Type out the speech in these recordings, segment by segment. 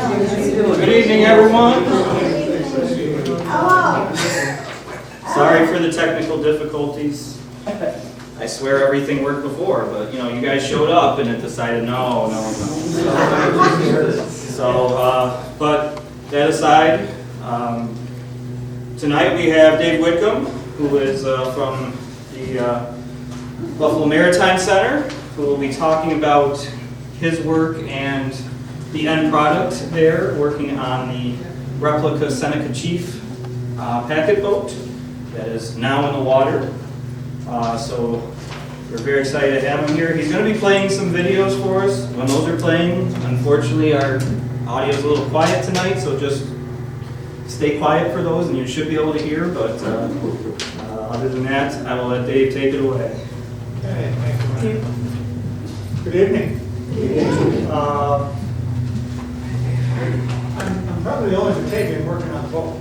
Good evening, everyone. Sorry for the technical difficulties. I swear everything worked before, but you guys showed up and it decided no. But that aside, tonight we have Dave Whitcombe, who is from the Buffalo Maritime Center, who will be talking about his work and the end product there, working on the replica Seneca Chief packet boat that is now in the water. So we're very excited to have him here. He's going to be playing some videos for us. When those are playing, unfortunately our audio is a little quiet tonight, so just stay quiet for those and you should be able to hear, but other than that, I will let Dave take it away. Okay, thank you. Good evening. I'm probably the only Batavian working on the boat.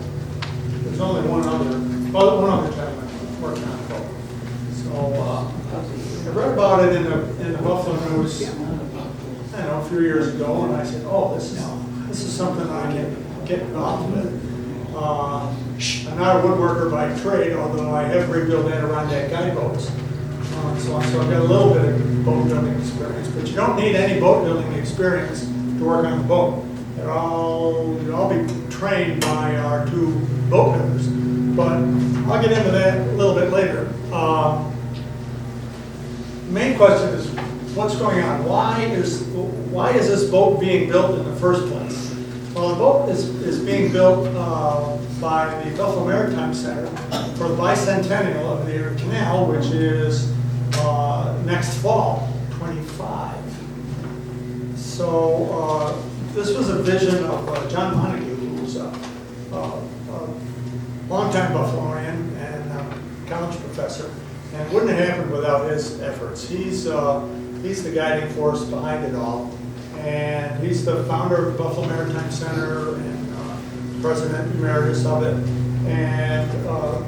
There's only one other gentleman working on the boat. So I read about it in the Buffalo News, I don't know, a few years ago, and I said, oh, this is something I can get involved with. I'm not a woodworker by trade, although I have rebuilt Adirondack guide boats. So I've got a little bit of boat building experience, but you don't need any boat building experience to work on the boat. You'll all be trained by our two boat builders, but I'll get into that a little bit later. The main question is, what's going on? Why is this boat being built in the first place? Well, the boat is being built by the Buffalo Maritime Center for the bicentennial of the Erie Canal, which is next fall, 25. So this was a vision of John Montague, who's a longtime Buffalonian and college professor, and it wouldn't have happened without his efforts. He's the guiding force behind it all, and he's the founder of Buffalo Maritime Center and president emeritus of it. And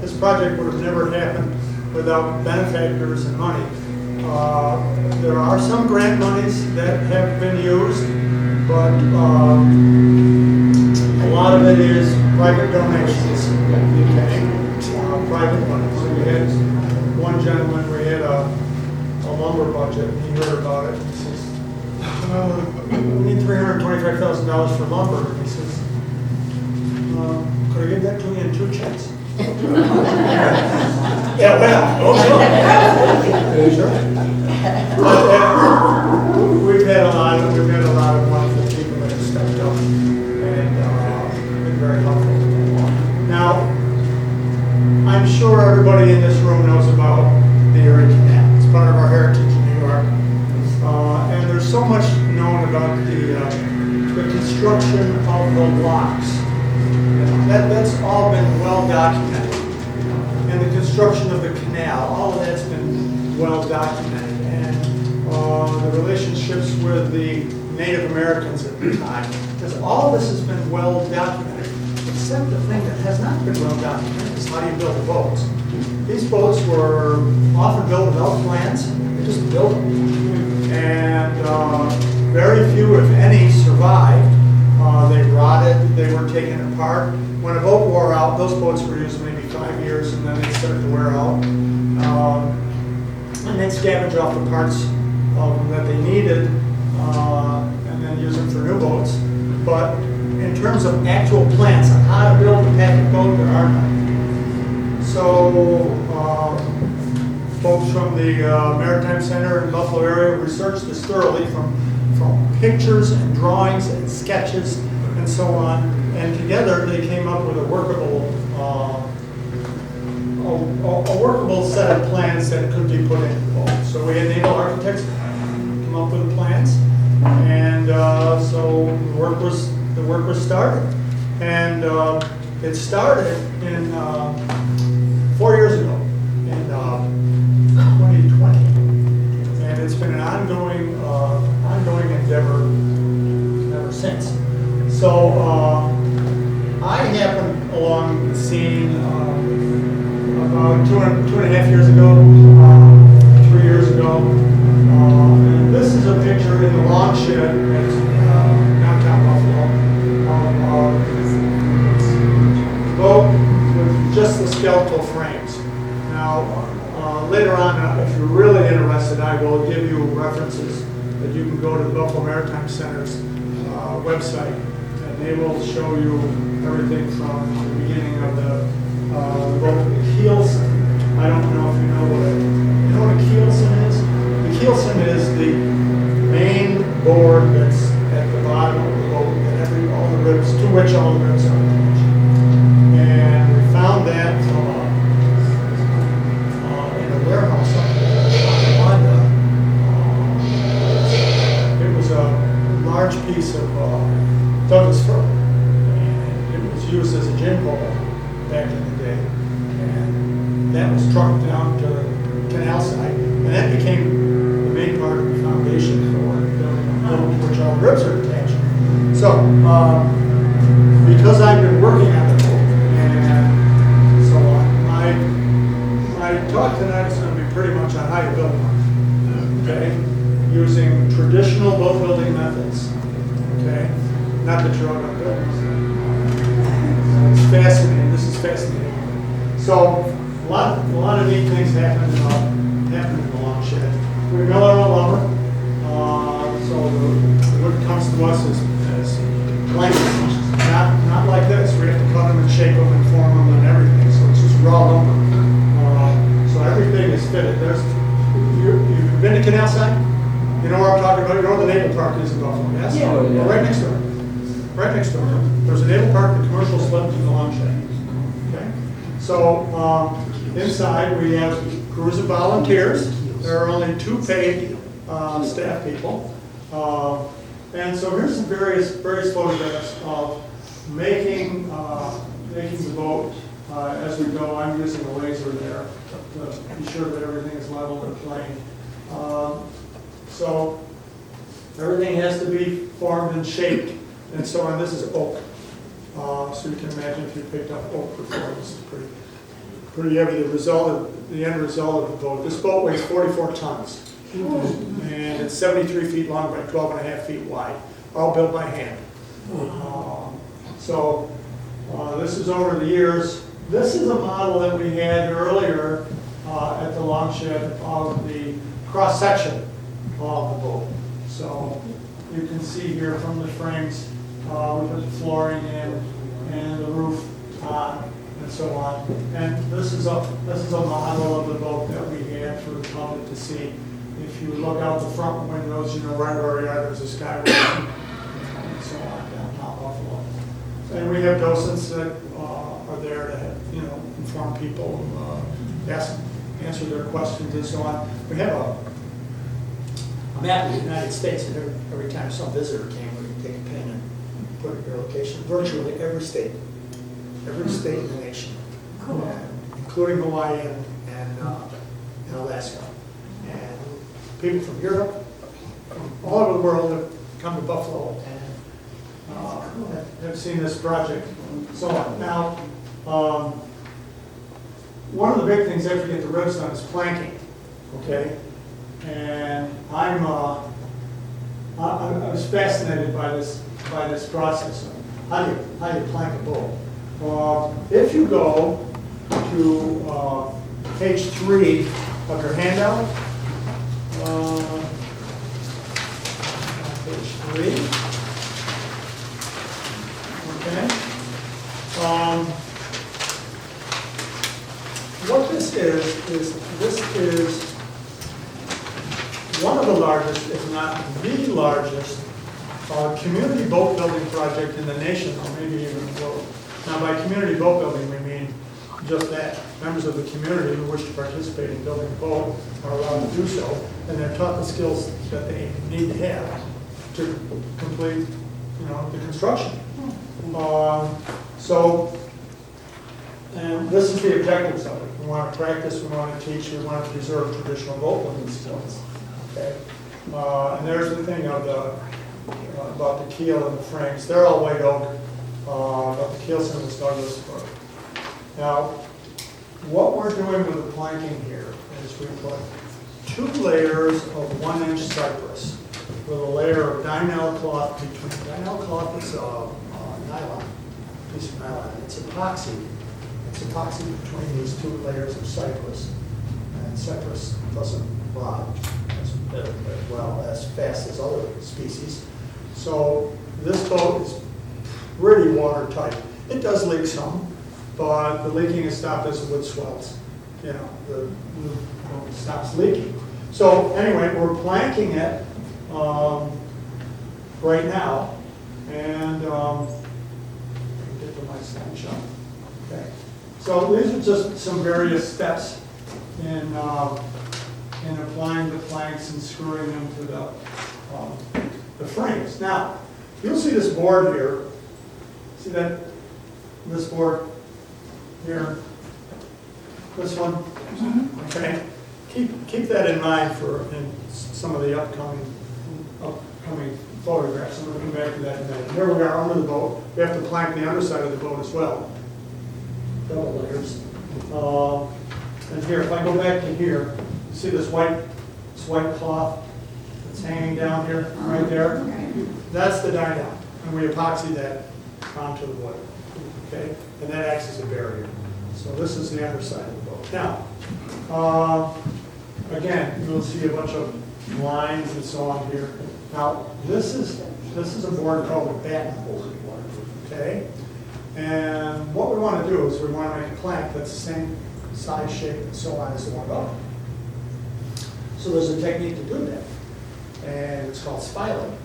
this project would have never happened without benefactors and money. There are some grant monies that have been used, but a lot of it is private donations. Private money. So we had one gentleman, we had a lumber budget, and he heard about it. He says, we need $325,000 for lumber. And he says, could I give that to you in 2 checks? Yeah, well, sure. We've had a lot of wonderful people that have stepped up and been very helpful. Now, I'm sure everybody in this room knows about the Erie Canal. It's part of our heritage in New York, and there's so much known about the construction of the locks. That's all been well documented. And the construction of the canal, all of that's been well documented. And the relationships with the Native Americans at the time, because all of this has been well documented, except the thing that has not been well documented is how do you build the boats. These boats were often built without plans, they just built them. And very few, if any, survived. They rotted, they were taken apart. When a boat wore out, those boats were used maybe 5 years and then they started to wear out. And then scavenge off the parts of them that they needed and then use them for new boats. But in terms of actual plans on how to build a packet boat, there are none. So folks from the Maritime Center in Buffalo area researched this thoroughly from pictures and drawings and sketches and so on, and together they came up with a workable set of plans that could be put into the boat. So we had naval architects come up with the plans, and so the work was started, and it started in 4 years ago in 2020, and it's been an ongoing endeavor ever since. So I happened along the scene about two and a half years ago, 3 years ago, and this is a picture in the lawn shed at downtown Buffalo. skeletal frames. Now, later on, if you're really interested, I will give you references that you can go to the Buffalo Maritime Center's website, and they will show you everything from the beginning of the keelson. I don't know if you know what a keelson is? The keelson is the main board that's at the bottom of the boat, and all the ribs, to which all the ribs are attached. And we found that in a warehouse up in Honda. It was a large piece of Douglas fir, and it was used as a gin pole back in the day. And that was trucked down to the canal side, and that became the main part of the foundation for building a boat to which all the ribs are attached. So, because I've been working on the boat and so on, my talk tonight is going to be pretty much on how to build one, okay? Using traditional boat building methods, okay? Not that you're all going to build them. It's fascinating. This is fascinating. So, a lot of neat things happen in the long shed. We mill our own lumber, so the wood comes to us as blankets. Not like this. We have to cut them and shape them and form them and everything. So it's just raw lumber. So everything is fitted. You've been to Canal Side? You know where I'm talking about? You know where the Naval Park is in Buffalo? Yes? Yeah. Well, right next door. Right next door. There's a Naval Park, the commercial slip, and the long shed. Okay. So inside we have crews of volunteers. There are only 2 paid staff people. And so here's some various photographs of making the boat as we go. I'm using a laser there to be sure that everything is level and plane. So everything has to be formed and shaped and so on. This is oak. So you can imagine if you picked up oak before, this is pretty heavy. The end result of the boat. This boat weighs 44 tons. And it's 73 feet long by 12 and a half feet wide, all built by hand. So this is over the years. This is a model that we had earlier at the long shed of the cross section of the boat. So you can see here from the frames, we put the flooring in and the roof on and so on. And this is a model of the boat that we had for the public to see. If you look out the front windows, you know right where we are, there's a skyway and so on downtown Buffalo. And we have docents that are there to inform people, answer their questions and so on. We have a map of the United States, and every time some visitor came, we could take a pen and put your location. Virtually every state in the nation, including Hawaii and Alaska. And people from Europe, from all over the world have come to Buffalo and have seen this project. So now, one of the big things after you get the ribs done is planking, okay? And I was fascinated by this process. How do you plank a boat? If you go to page 3 of your handout, page 3. Okay. What this is one of the largest, if not the largest, community boat building project in the nation, or maybe even the world. Now, by community boat building, we mean just that. Members of the community who wish to participate in building a boat are allowed to do so, and they're taught the skills that they need to have to complete, the construction. And this is the objectives of it. We want to practice, we want to teach, we want to preserve traditional boat building skills. Okay, and there's the thing of about the keel and the frames. They're all white oak, but the keelson is Douglas fir. Now, what we're doing with the planking here is we put 2 layers of 1-inch cypress with a layer of dynel cloth between. Dynel cloth is nylon, piece of nylon. It's epoxy, It's epoxy between these two layers of cypress. And cypress doesn't rot as well as fast as other species. So this boat is pretty watertight. It does leak some, but the leaking is stopped as the wood swells. You know, the boat stops leaking. So anyway, we're planking it right now, and get to my slideshow. Okay. So these are just some various steps in applying the planks and screwing them to the frames. Now, you'll see this board here. See that? This board here. This one. Okay. Keep that in mind for in some of the upcoming photographs. I'm going to come back to that in a minute. Here we are under the boat. We have to plank the underside of the boat as well. Double layers. And here, if I go back to here, you see this white cloth that's hanging down here, right there? That's the die-down, and we epoxy that onto the wood, okay? And that acts as a barrier. So this is the underside of the boat. Now, again, you'll see a bunch of lines and so on here. Now, this is a board called a batten board, okay? And what we want to do is we want to make a plank that's the same size, shape, and so on as the one above. So there's a technique to do that, and it's called spiling.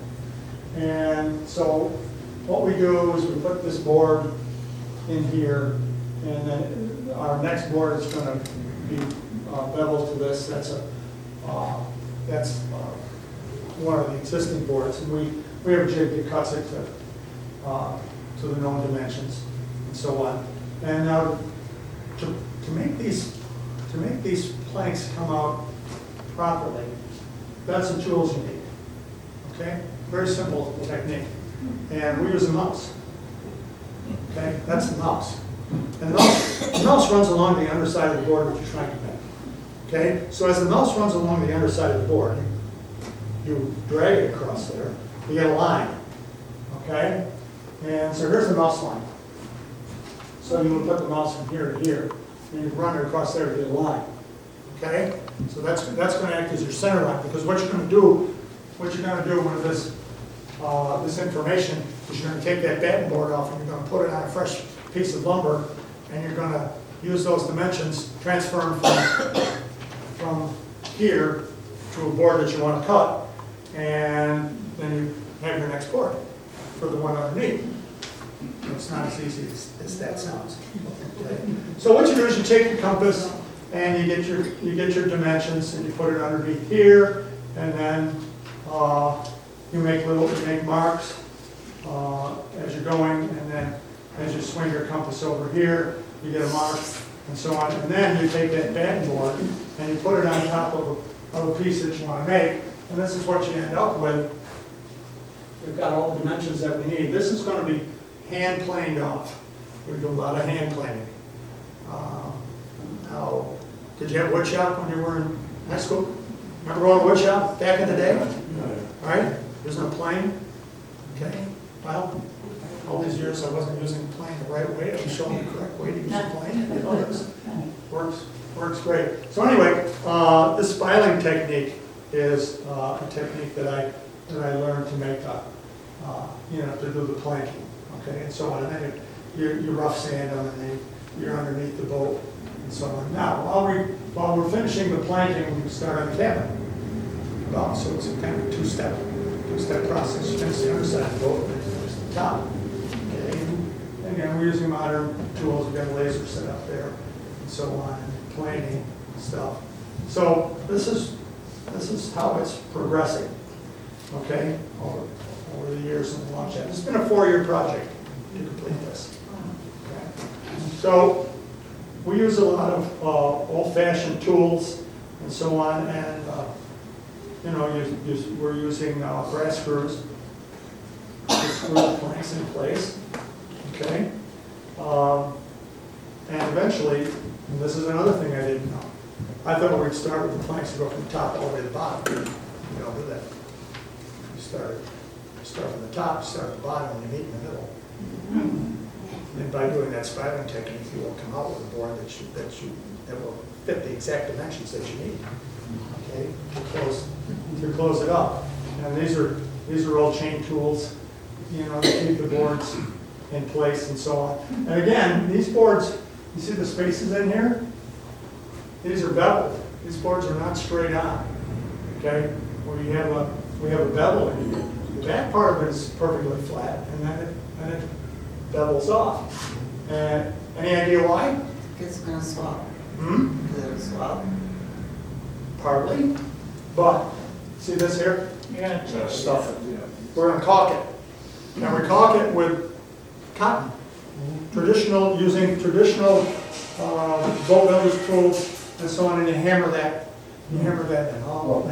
And so what we do is we put this board in here, and then our next board is going to be beveled to this. That's one of the existing boards, and we have a jig that cuts it to the known dimensions and so on. And now to make these planks come out properly, that's the tools you need. Okay, very simple technique, and we use a mouse. Okay, that's the mouse, and the mouse runs along the underside of the board that you're trying to make. Okay, so as the mouse runs along the underside of the board, you drag it across there, you get a line. Okay, and so here's the mouse line. So you would put the mouse from here to here, and you run it across there to get a line. Okay, so that's going to act as your center line, because what you're going to do with this information is you're going to take that batten board off and you're going to put it on a fresh piece of lumber, and you're going to use those dimensions, transfer them from here to a board that you want to cut, and then you have your next board for the one underneath. It's not as easy as that sounds. Okay. So what you do is you take your compass and you get your dimensions and you put it underneath here, and then you make marks as you're going, and then as you swing your compass over here, you get a mark, and so on. And then you take that batten board and you put it on top of a piece that you want to make, and this is what you end up with. We've got all the dimensions that we need. This is going to be hand planed off. We do a lot of hand planing. Now, did you have wood shop when you were in high school? Remember going to wood shop back in the day? All right, there's no plane. Okay, well, all these years I wasn't using the plane the right way. I was showing the correct way to use the plane. You know, this works great. So anyway, this spiling technique is a technique that I learned to make to do the planking. Okay, and so on. And then you rough sand underneath. You're underneath the boat, and so on. Now, while we're finishing the planking, we start on the cabin. Well, so it's a kind of two-step process. You finish the underside of the boat, and then you finish the top. Okay, and again, we're using modern tools. We've got a laser set up there, and so on, and planing stuff. So this is how it's progressing. Okay, over the years in the launch. It's been a 4-year project to complete this. Okay. So we use a lot of old-fashioned tools and so on, and we're using brass screws to screw the planks in place. Okay, and eventually, and this is another thing I didn't know. I thought we'd start with the planks and go from the top all the way to the bottom. You don't do that. You start from the top, start at the bottom, and you meet in the middle. And by doing that spiraling technique, you will come out with a board that will fit the exact dimensions that you need. Okay, to close it up. And these are all chain tools, you know, to keep the boards in place and so on. And again, these boards, you see the spaces in here? These are beveled. These boards are not straight on. Okay, we have a bevel in here. The back part of it is perfectly flat, and then it bevels off. And any idea why? It's gonna swap. Hmm? It'll swap. Partly, but see this here? Yeah. Stuff it. We're gonna caulk it. And we caulk it with cotton. Using traditional boat builders tools and so on, and you hammer that in. Oh,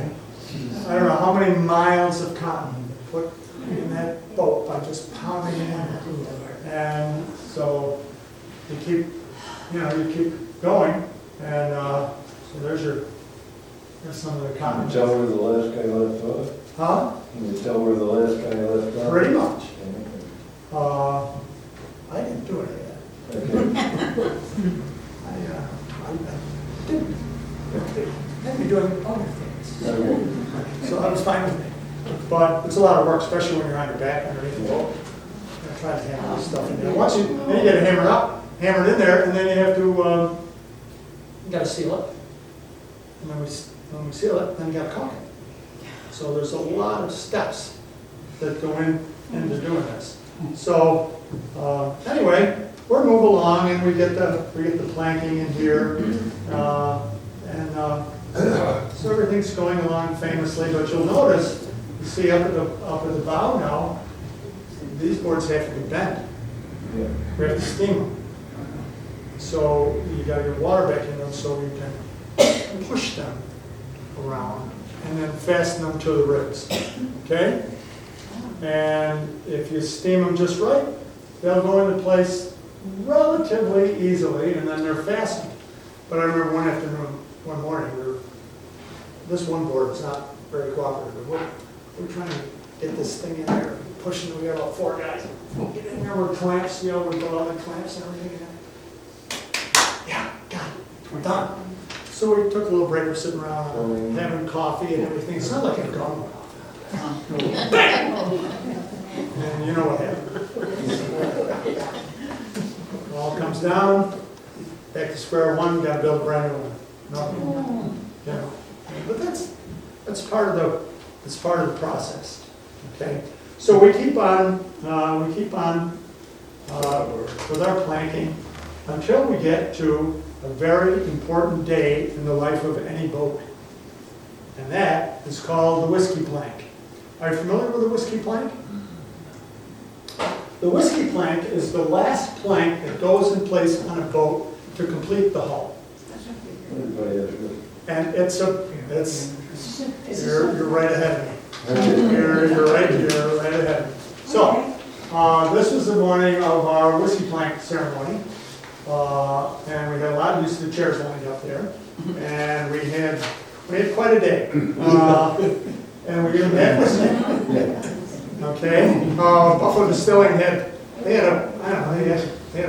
I don't know how many miles of cotton you put in that boat by just pounding it in. And so you keep going, and so there's some of the cotton. Can you tell where the last guy left off? Huh? Can you tell where the last guy left off? Pretty much. I didn't do any of that. Okay. I didn't. I'd be doing other things. Okay. So that was fine with me. But it's a lot of work, especially when you're on your back underneath the boat. I try to hammer this stuff in there. Then you get it hammered in there, and then you have to, you gotta seal it. And then when we seal it, then you gotta caulk it. So there's a lot of steps that go into doing this. So anyway, we're moving along, and we get the planking in here, so everything's going along famously. But you'll notice, you see up at the bow now, these boards have to be bent. Yeah. We have to steam them. So you got your water back in them, so you can push them around and then fasten them to the ribs. Okay? And if you steam them just right, they'll go into place relatively easily, and then they're fastened. But I remember one morning, this one board was not very cooperative. We're trying to get this thing in there, pushing. We got about 4 guys. Get in there with clamps, with all the clamps and everything. Yeah, got it. We're done. So we took a little break. We're sitting around having coffee and everything. It's not like a gun. Bang! And you know what happened. It all comes down, back to square one, got to build a brand new one. Nothing. You know. But that's part of the process. Okay. So we keep on with our planking until we get to a very important day in the life of any boat. And that is called the whiskey plank. Are you familiar with the whiskey plank? The whiskey plank is the last plank that goes in place on a boat to complete the hull. Everybody has good. And you're right ahead of me. You're right ahead of me. So, this was the morning of our whiskey plank ceremony. And we had a lot of use of the chairs lined up there. And we had quite a day. And we didn't have whiskey. Okay. Buffalo Distilling they had a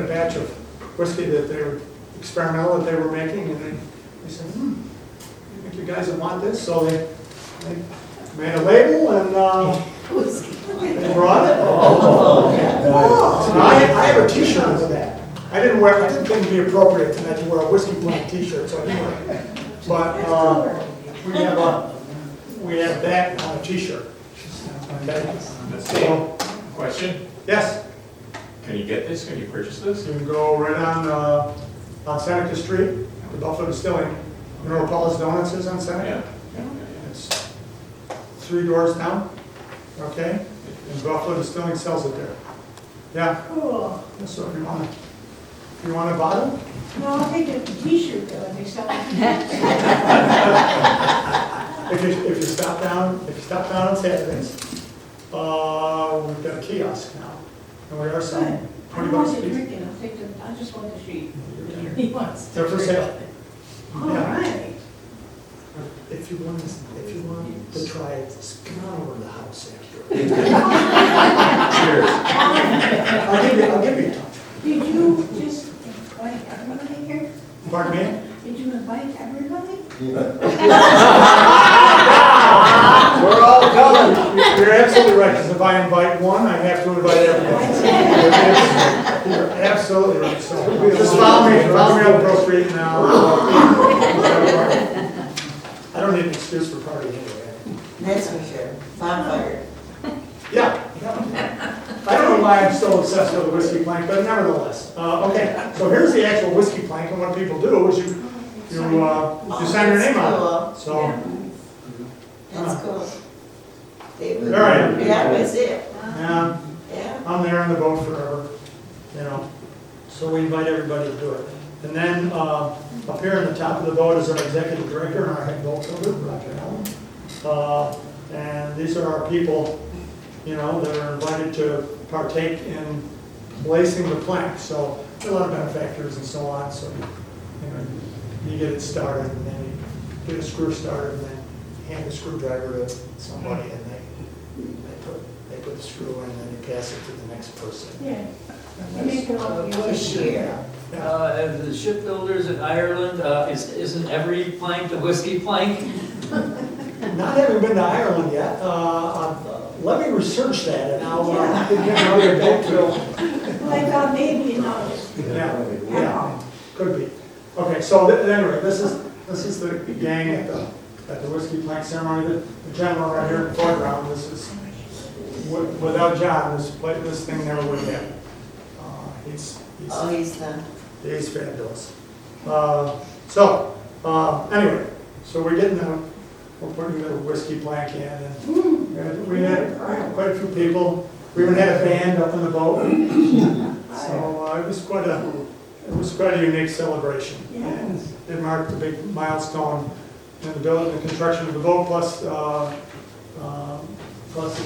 batch of whiskey that they were experimental that they were making, and they said, you think you guys would want this? So they made a label and they brought it. So I have a T-shirt with that. I didn't think it would be appropriate tonight to wear a whiskey plank T-shirt, so I didn't wear it. But we have that on a T-shirt. Okay. So, question, Yes, can you get this, can you purchase this? you can go right on Seneca Street, the Buffalo Distilling. You know where Paula's Donuts is on Seneca? Yeah. It's 3 doors down, okay? And Buffalo Distilling sells it there. Yeah, Cool. so if you want a bottle? No, I'll take a T-shirt though, and they sell it. If you stop down on Saturdays, we've got a kiosk now, and we are selling I don't $20 want a to piece. drink it, I'll take the, I just want the sheet. He wants. They're for sale. All right. If you want to try it, just come on over to the house after. Cheers. I'll give you a touch. Did you We're all coming. You're absolutely right, because if I invite one, I have to invite everybody. You're absolutely right, so just follow me up Grove Street now. I don't need an excuse for partying anyway. That's for sure. Bonfire. Yeah. I don't know why I'm so obsessed with the whiskey plank, but nevertheless. Okay, so here's the actual whiskey plank, and what people do is you sign your name on it. So, That's cool. They would- All right. Yeah, that's it. yeah, Yeah. I'm there on the boat forever, so we invite everybody to do it. And then, up here on the top of the boat is our executive director and our head boat builder, Roger Allen. And these are our people, that are invited to partake in placing the plank. So there are a lot of benefactors and so on, so, you get it started, and then you get a screw started, and then hand the screwdriver to somebody, and they put the screw in, and then you pass it to the next person. Yeah. And they come up with This yours. year. As the shipbuilders in Ireland, isn't every plank a whiskey plank? Not having been to Ireland yet, let me research that, and I'll get another boat to. Well, I thought maybe you noticed. Yeah, could be. Okay, so anyway, this is the gang at the whiskey plank ceremony. The gentleman right here in the foreground, this is, without John, this thing never would happen. Oh, he's the, He's fabulous. Anyway, so we're putting the whiskey plank in, and we had quite a few people. We even had a band up in the boat. So it was quite a unique celebration. And it marked a big milestone in the construction of the boat, plus it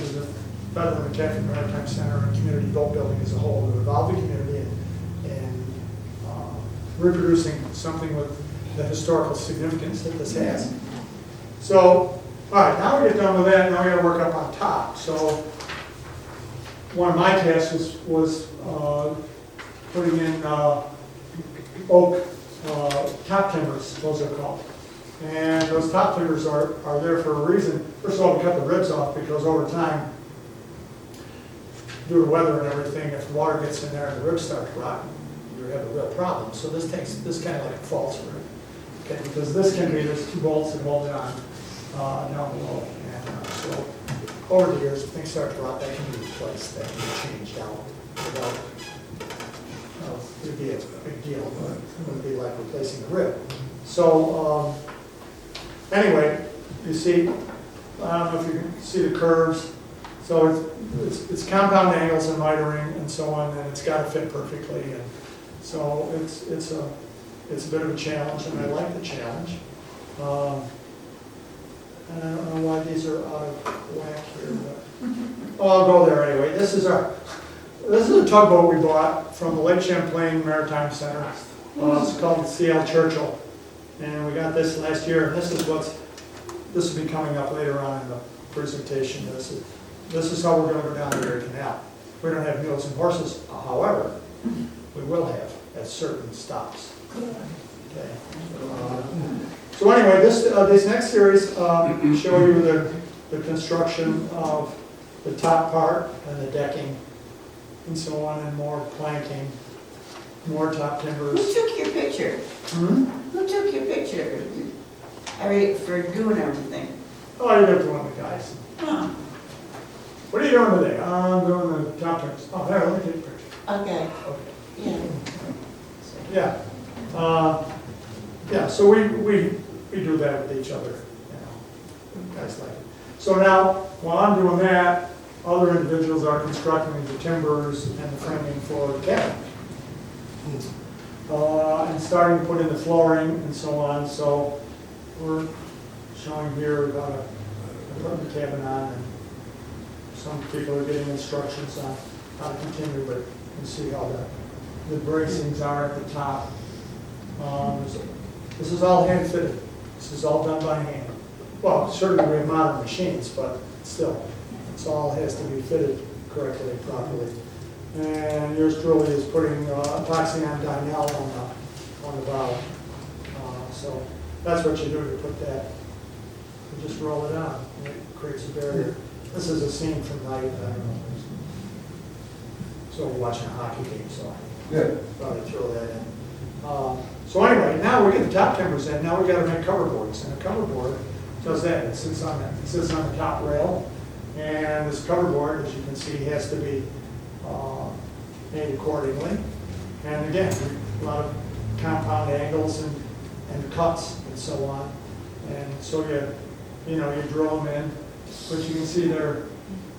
was a better than the Catholic Maritime Center and community boat building as a whole to involve the community and reproducing something with the historical significance that this has. So, all right, now we get done with that, now we gotta work up on top. So, one of my tasks was putting in oak top timbers, those are called. And those top timbers are there for a reason. First of all, we cut the ribs off because over time, due to weather and everything, if water gets in there and the ribs start to rot, you have a real problem. So this kind of like a false rib. Okay, because there's two bolts that hold it on down below. And so over the years, if things start to rot, that can be replaced, that can be changed out without, it'd be a big deal, but it wouldn't be like replacing a rib. So anyway, you see, I don't know if you can see the curves. So it's compound angles and mitering and so on, and it's got to fit perfectly. And so it's a bit of a challenge, and I like the challenge. And I don't know why these are out of whack here, but I'll go there anyway. This is a tugboat we bought from the Lake Champlain Maritime Center. It's called C.L. Churchill, and we got this last year. This will be coming up later on in the presentation. This is how we're going to go down the Erie Canal. We don't have mules and horses, however, we will have at certain stops. Okay. So anyway, this next series show you the construction of the top part and the decking and so on, and more planking, more top timbers. who took your picture? Hmm? Who took your picture? I mean, for doing everything. Oh, you're going to one of the guys. Huh, What are you doing today? I'm doing the top timbers. Oh, there, let me take a picture. okay, Okay. yeah. Yeah, so we do that with each other, guys like it. So now, while I'm doing that, other individuals are constructing the timbers and the framing for the cabin. And starting to put in the flooring and so on, so we're showing here about putting the cabin on, and some people are getting instructions on how to continue, but you can see how the bracings are at the top. This is all hand fitted. This is all done by hand. Well, certainly we have modern machines, but still, it's all has to be fitted correctly, properly. And yours truly is putting epoxy on Dynel on the bow. So that's what you do, you put that, you just roll it on, and it creates a barrier. This is a scene from night, I don't know. So we're watching a hockey game, so I Good. probably throw that in. So anyway, now we get the top timbers in, now we gotta make cover boards, and a cover board does that, it sits on the top rail, and this cover board, as you can see, has to be made accordingly. And again, a lot of compound angles and cuts and so on. And so you drill them in, but you can see they're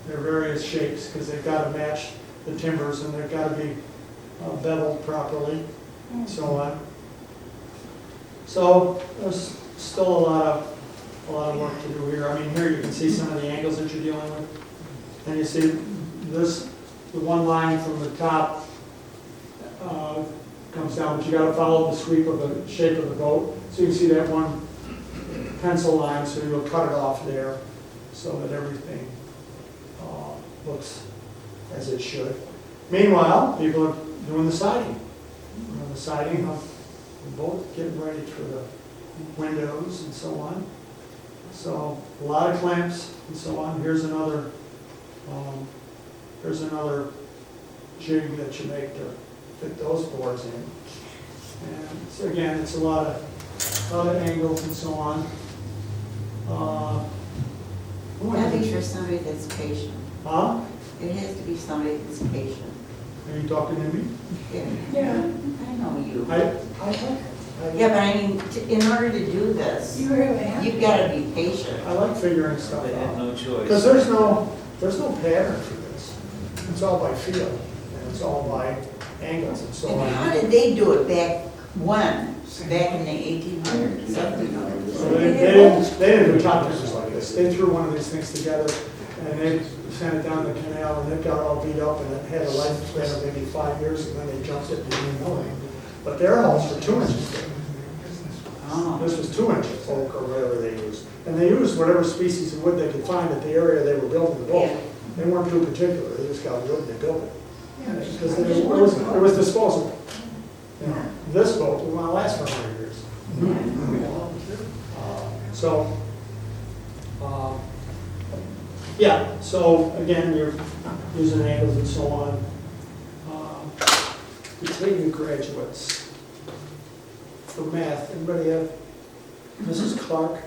various shapes because they've got to match the timbers and they've got to be beveled properly and so on. So there's still a lot of work to do here. I mean, here you can see some of the angles that you're dealing with. And you see this, the one line from the top comes down, but you got to follow the sweep of the shape of the boat. So you can see that one pencil line, so you'll cut it off there so that everything looks as it should. Meanwhile, people are doing the siding. The siding of the boat, getting ready for the windows and so on. So a lot of clamps and so on. Here's another jig that you make to fit those boards in. And so again, it's a lot of angles and so on. That'd be for somebody that's patient. Huh? It has to be somebody that's patient. Are you talking to me? Yeah, Yeah, I know you. I Yeah, but I mean, in order to do this, you really have. you've got to be patient. I like figuring stuff They had out. no choice. Because there's no pattern for this. It's all by feel, and it's all by angles and so And how on. did they do it back when? Back in the 1800s, 1700s? So they didn't do top timbers like this. They threw one of these things together, and they sent it down the canal, and it got all beat up, and it had a lifespan of maybe 5 years, and then they jumped it and didn't know it. But their hulls were 2 inches thick. Oh. This was 2 inches, oak or whatever they used. And they used whatever species of wood they could find at the area they were building the boat. Yeah. They weren't too particular, they just got wood and they built it. Because it was disposable. You know, this boat will not last for 100 years. Yeah, so again, you're using angles and so on. Between graduates for math, anybody have Mrs. Clark?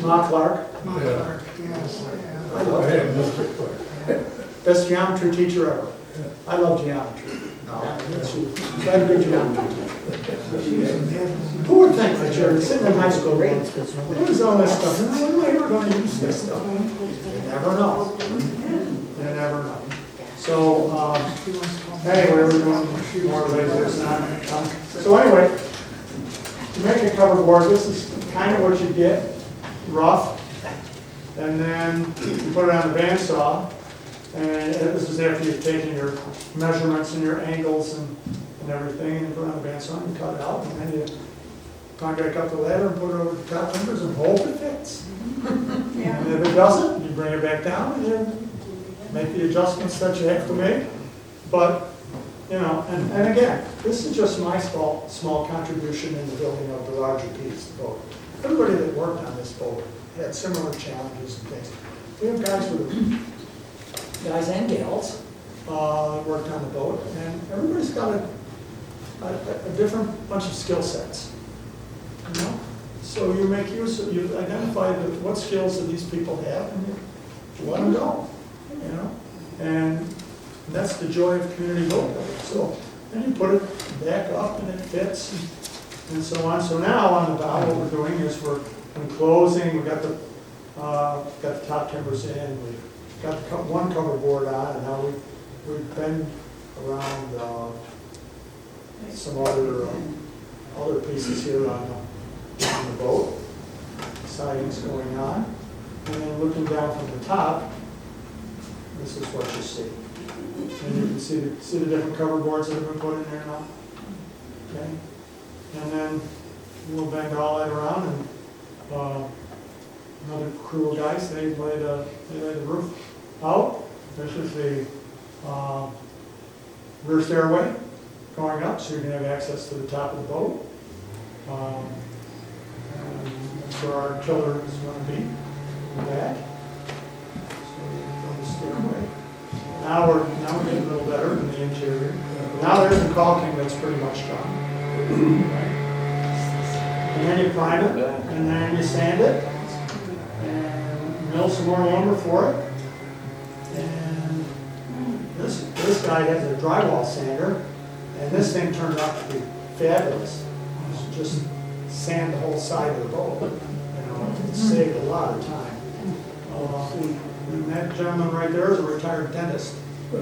Ma Clark? Yes. I love her. Best geometry teacher ever. I love geometry. She's got a good geometry teacher. Who would think that you're sitting in high school going, what is all this stuff? When am I ever going to use this stuff? You never know. You never know. So, anyway, we're doing more lasers now. So anyway, to make a cover board, this is kind of what you get, rough. And then you put it on the bandsaw. And this is after you've taken your measurements and your angles and everything, and you put it on the bandsaw and you cut it out, and then you climb back up the ladder and put it over the top timbers and hope it fits. Yeah. And if it doesn't, you bring it back down and then make the adjustments that you have to make. But, you know, and again, this is just my small contribution in the building of the larger piece, the boat. Everybody that worked on this boat had similar challenges and things. We have guys and gals worked on the boat, and everybody's got a different bunch of skill sets. You know? So you make use of, you identify what skills do these people have, and you let them go. You know? And that's the joy of community boat building. So then you put it back up and it fits and so on. So now on the bow, what we're doing is we're enclosing, we've got the top timbers in, we've got the one cover board on, and now we've been around some other pieces here on the boat. Siding's going on. And then looking down from the top, this is what you see. And you can see the different cover boards that have been put in there now. Okay? And then we'll bend all that around, and another crew of guys, they lay the roof out. This is the rear stairway, going up, so you can have access to the top of the boat. And that's where our killer is going to be, in the back. So we're going to stairway. Now we're getting a little better in the interior. Now there's the caulking that's pretty much done. And then you prime it, and then you sand it, and mill some more lumber for it. And this guy has a drywall sander, and this thing turned out to be fabulous. It's just sand the whole side of the boat. You know, it saved a lot of time. And that gentleman right there is a retired dentist. We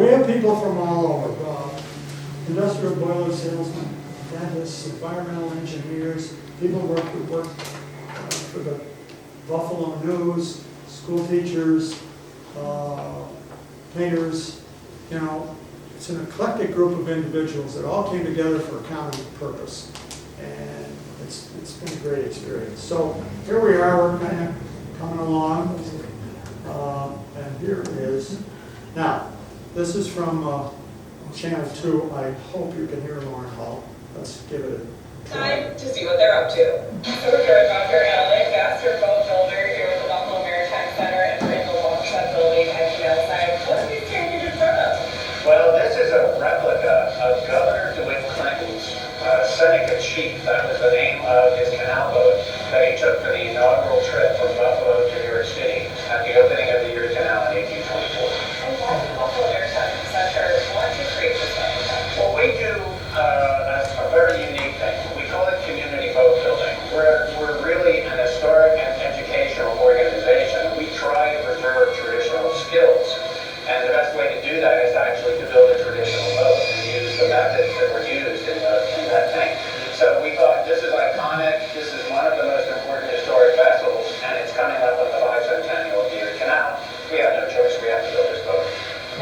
have people from all over, industrial boiler salesmen, dentists, environmental engineers, people who work for the Buffalo News, school teachers, painters. You know, it's an eclectic group of individuals that all came together for a common purpose. And it's been a great experience. So here we are, we're kind of coming along. And here it is. Now, this is from Channel 2. I hope you can hear Lauren Hall. Let's give it a try. Time to see what they're up to. So we're here with Dr. Alec, master boat builder here at the Buffalo Maritime Center and in the launch building at the outside. What are we standing in front of? Well, this is a replica of Governor DeWitt Clinton's Seneca Chief. That was the name of his canal boat that he took for the inaugural trip from Buffalo to York City at the opening of the Erie Canal in 1824. And why did the Buffalo Maritime Center want to create this replica? Well, we do a very unique thing. We call it community boat building. We're really an historic and educational organization. We try to preserve traditional skills. And the best way to do that is actually to build a traditional boat and use the methods that were used in that thing. So we thought, this is iconic, this is one of the most important historic vessels, and it's coming up on the bicentennial of the Erie Canal. We have no choice, we have to build this boat.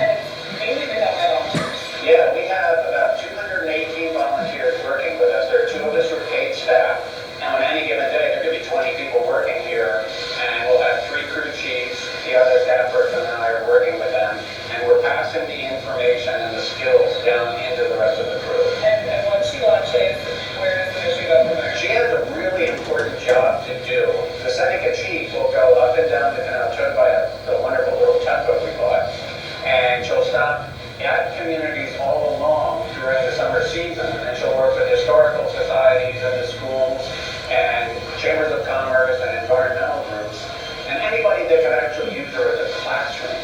And it's mainly made up by volunteers. Yeah, we have about 218 volunteers working with us. There are 2 of us who are paid staff. Now, on any given day, there could be 20 people working here, and we'll have 3 crew chiefs. The other staff person and I are working with them, and we're passing the information and the skills down into the rest of the crew. And once she launches, where does the mission go from there? She has a really important job to do. The Seneca Chief will go up and down the canal, towed by the wonderful little tugboat we bought, and she'll stop at communities all along during the summer season, and she'll work with historical societies and the schools and chambers of commerce and environmental groups, and anybody that can actually use her as a classroom,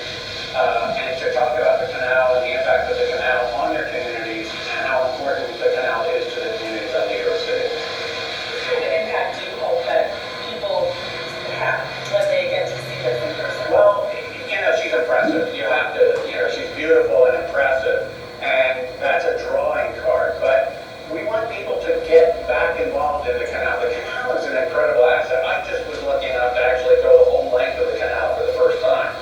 and to talk about the canal and the impact of the canal on their communities and how important the canal is to the communities of New York City. What kind of impact do you hope that people have when they get to see this in person? Well, you know, she's impressive. You have to, you know, she's beautiful and impressive, and that's a drawing card, but we want people to get back involved in the canal. The canal is an incredible asset. I just was lucky enough to actually go the whole length of the canal for the first time.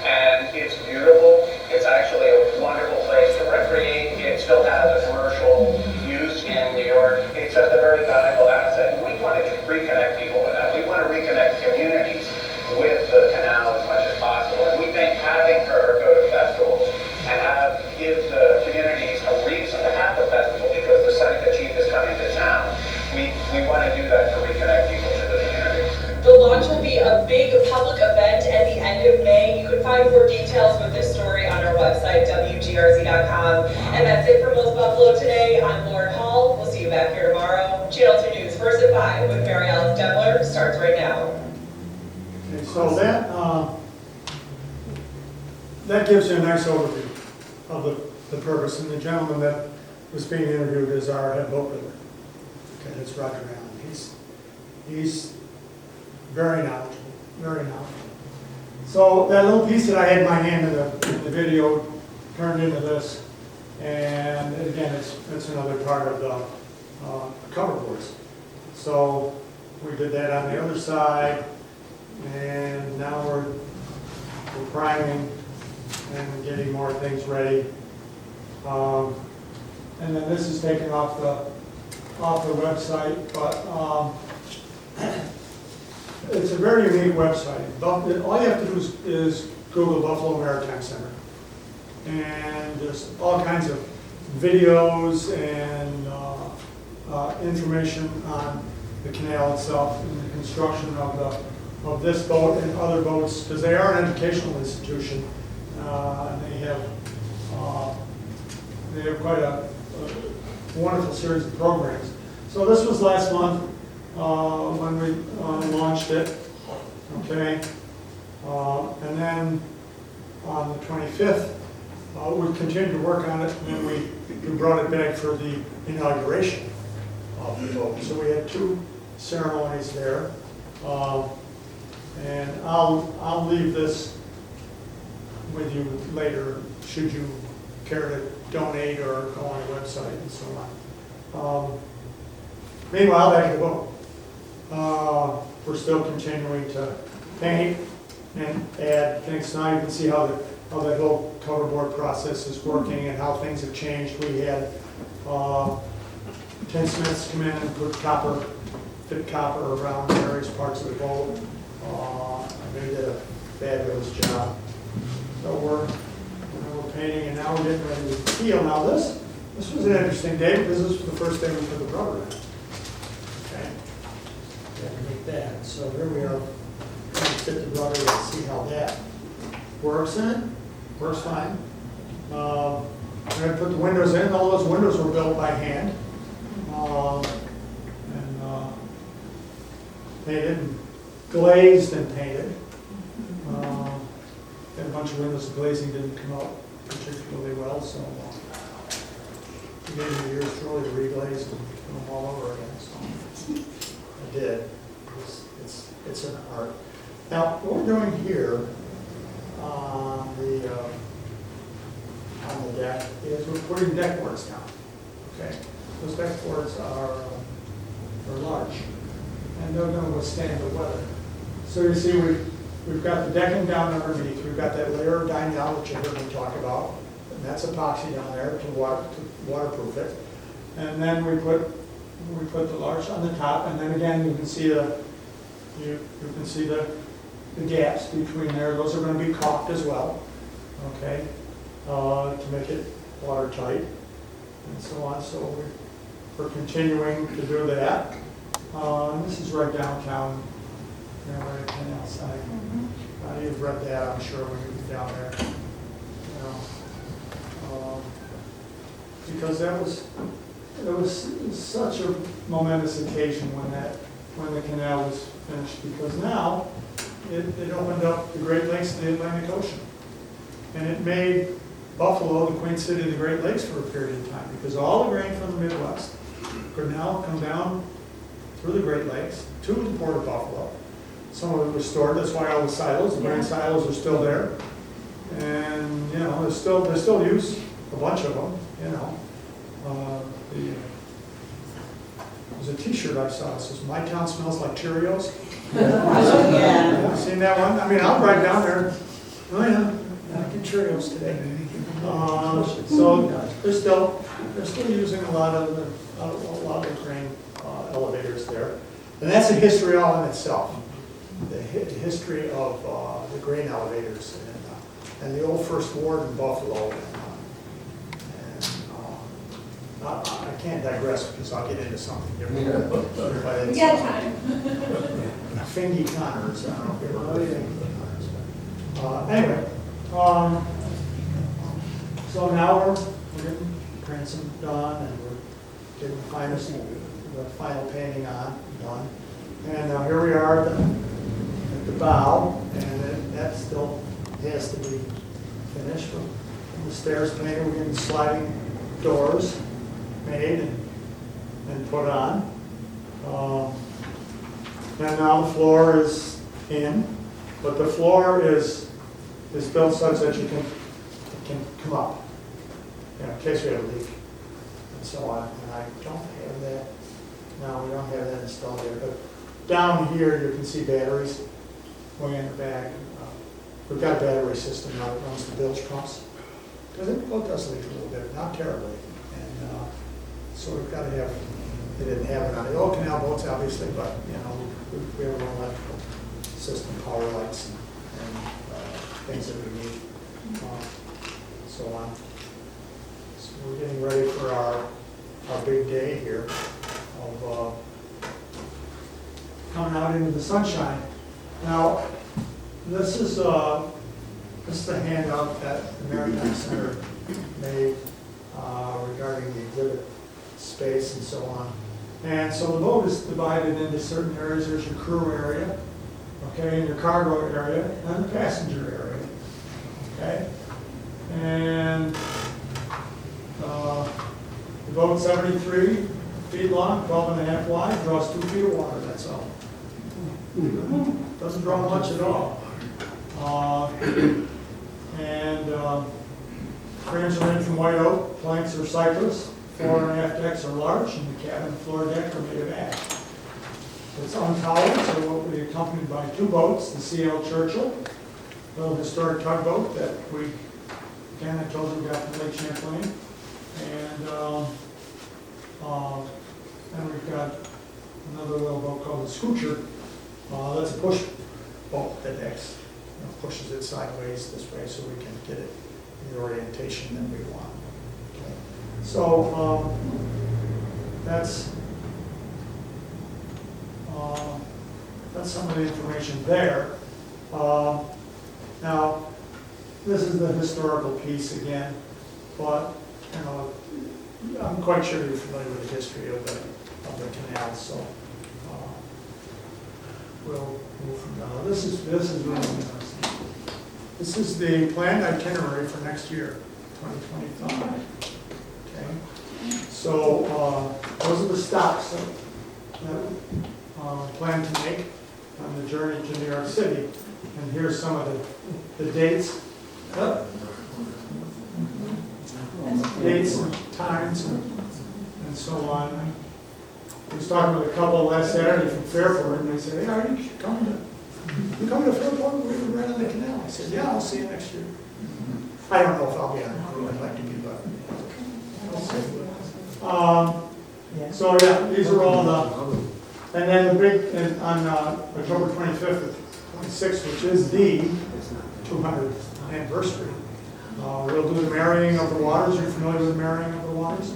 And it's beautiful. It's actually a wonderful place to recreate. It still has a commercial use in New York. It's just a very valuable asset. And we want to reconnect people with that. We want to reconnect communities with the canal as much as possible. And we think having her go to festivals and give the communities a reason to have the festival because the Seneca Chief is coming to town. We want to do that to reconnect people to the community. The launch will be a big public event at the end of May. You can find more details with this story on our website, WGRZ.com. And that's it for Most Buffalo today. I'm Lauren Hall. We'll see you back here tomorrow. Channel 2 News First at 5 with Mary Alice Demler starts right now. Okay, so that gives you a nice overview of the purpose. And the gentleman that was being interviewed is our head boat builder. Okay, that's Roger Allen. He's very knowledgeable, very knowledgeable. So that little piece that I had in my hand in the video turned into this. And again, it's another part of the cover boards. So we did that on the other side. And now we're priming and getting more things ready. And then this is taken off the website, but it's a very unique website. All you have to do is Google Buffalo Maritime Center. And there's all kinds of videos and information on the canal itself and the construction of this boat and other boats, because they are an educational institution. And they have quite a wonderful series of programs. So this was last month when we launched it, okay? And then on the 25th, we continued to work on it, and then we brought it back for the inauguration of the boat. So we had 2 ceremonies there. And I'll leave this with you later, should you care to donate or go on the website and so on. Meanwhile, back to the boat. We're still continuing to paint and add things. Now you can see how that whole coverboard process is working and how things have changed. We had tinsmiths come in and fit copper around various parts of the boat. And they did a fabulous job. So we're painting, and now we're getting ready to seal. Now this was an interesting day because this was the first day we put the rubber in. Okay, had to make that. So here we are, trying to fit the rubber and see how that works in it. Works fine. We're going to put the windows in. All those windows were built by hand and painted, and glazed and painted. Had a bunch of windows. The glazing didn't come out particularly well, so it gave me years to really reglaze and put them all over again. So I did. It's an art. Now, what we're doing here on the deck is we're putting deck boards down. Okay, those deck boards are large, and they're going to withstand the weather. So you see, we've got the decking down underneath. We've got that layer of Dynel, which you heard me talk about, and that's epoxy down there to waterproof it. And then we put the larch on the top, and then again you can see the gaps between there. Those are going to be caulked as well, okay, to make it watertight and so on. So we're continuing to do that. This is right downtown, right at the canal side. You've read that, I'm sure, when you were down there. Because it was such a momentous occasion when the canal was finished, because now it opened up the Great Lakes to the Atlantic Ocean. And it made Buffalo the Queen City of the Great Lakes for a period of time, because all the grain from the Midwest could now come down through the Great Lakes to the Port of Buffalo. Some of it was stored. That's why all the silos, the grain silos, are still there. And there's still use, a bunch of them. There's a T-shirt I saw. It says, "My town smells like Cheerios." Yeah. Seen that one? I mean, I'll drive down there. Oh yeah, I get Cheerios today. So they're still using a lot of the grain elevators there, and that's a history all in itself. The history of the grain elevators and the old First Ward in Buffalo. I can't digress because I'll get into something different. We got time. Fingy Connors, I don't know if you ever heard of Fingy Connors. Anyway, so now we're getting Cranston done, and we're getting the final painting done. And here we are at the bow, and that still has to be finished. The stairs painted, we're getting sliding doors made and put on. And now the floor is in, but the floor is built such that it can come up, in case we have a leak and so on. And I don't have that. No, we don't have that installed there. But down here you can see batteries way in the back. We've got a battery system now that runs the bilge pumps. Because it does leak a little bit, not terribly. And so we've got to have, they didn't have it on the old canal boats, obviously, but we have an electrical system, power lights, and things that we need, so on. So we're getting ready for our big day here of coming out into the sunshine. Now, this is the handout that the Maritime Center made regarding the exhibit space and so on. And so the boat is divided into certain areas. There's your crew area, okay, and your cargo area, and the passenger area, okay? And the boat's 73 feet long, 12 and a half wide, draws 2 feet of water, that's all. Doesn't draw much at all. Frames are made from white oak, planks are cypress, fore and aft decks are larch, and the cabin and floor deck are made of ash. It's untowed, so it will be accompanied by 2 boats, the C.L. Churchill, a little historic tugboat that we, again, I told you we got from Lake Champlain, and then we've got another little boat called the Scoocher. That's a push boat that pushes it sideways this way so we can get it in the orientation that we want. Okay. So that's some of the information there. Now, this is the historical piece again, but I'm quite sure you're familiar with the history of the canal, so we'll move from now. This is really interesting. This is the planned itinerary for next year, 2025. Okay, so those are the stops that we plan to make on the journey to New York City. And here's some of the dates. Dates and times and so on. I was talking with a couple last Saturday from Fairport, and they said, "Hey, are you coming to Fairport? We're right on the canal." I said, "Yeah, I'll see you next year." I don't know if I'll be on the crew. I'd like to be, but I'll see. So yeah, these are all the, and then the big, on October 25th, 26th, which is the 200th anniversary. We'll do the marrying of the waters. You're familiar with the marrying of the waters?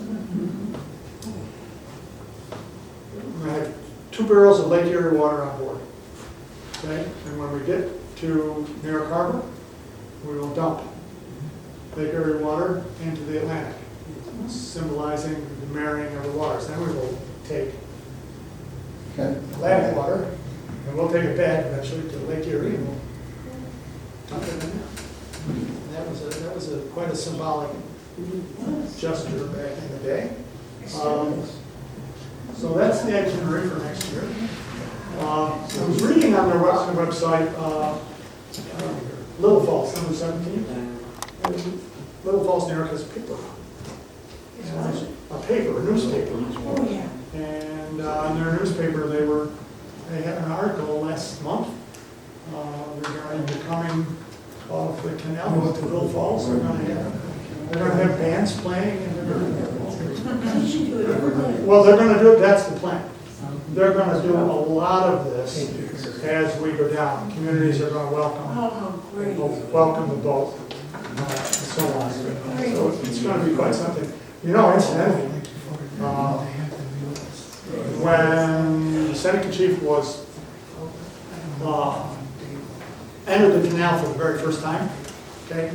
We're going to have 2 barrels of Lake Erie water on board. Okay? And when we get to New York Harbor, we will dump Lake Erie water into the Atlantic, symbolizing the marrying of the waters. Then we will take Atlantic water, and we'll take it back eventually to Lake Erie, and we'll dump it in there. And that was quite a symbolic gesture back in the day. So that's the itinerary for next year. I was reading on their website, Little Falls, number 17. Little Falls, New York has paper. A newspaper. Oh, yeah. And in their newspaper, they had an article last month regarding the coming of the canal to Little Falls. They're going to have bands playing, and they're going to have well, they're going to do it. That's the plan. They're going to do a lot of this as we go down. Communities are going to welcome the boat, and so on. So it's going to be quite something. Incidentally, when Seneca Chief was entered the canal for the very first time, okay,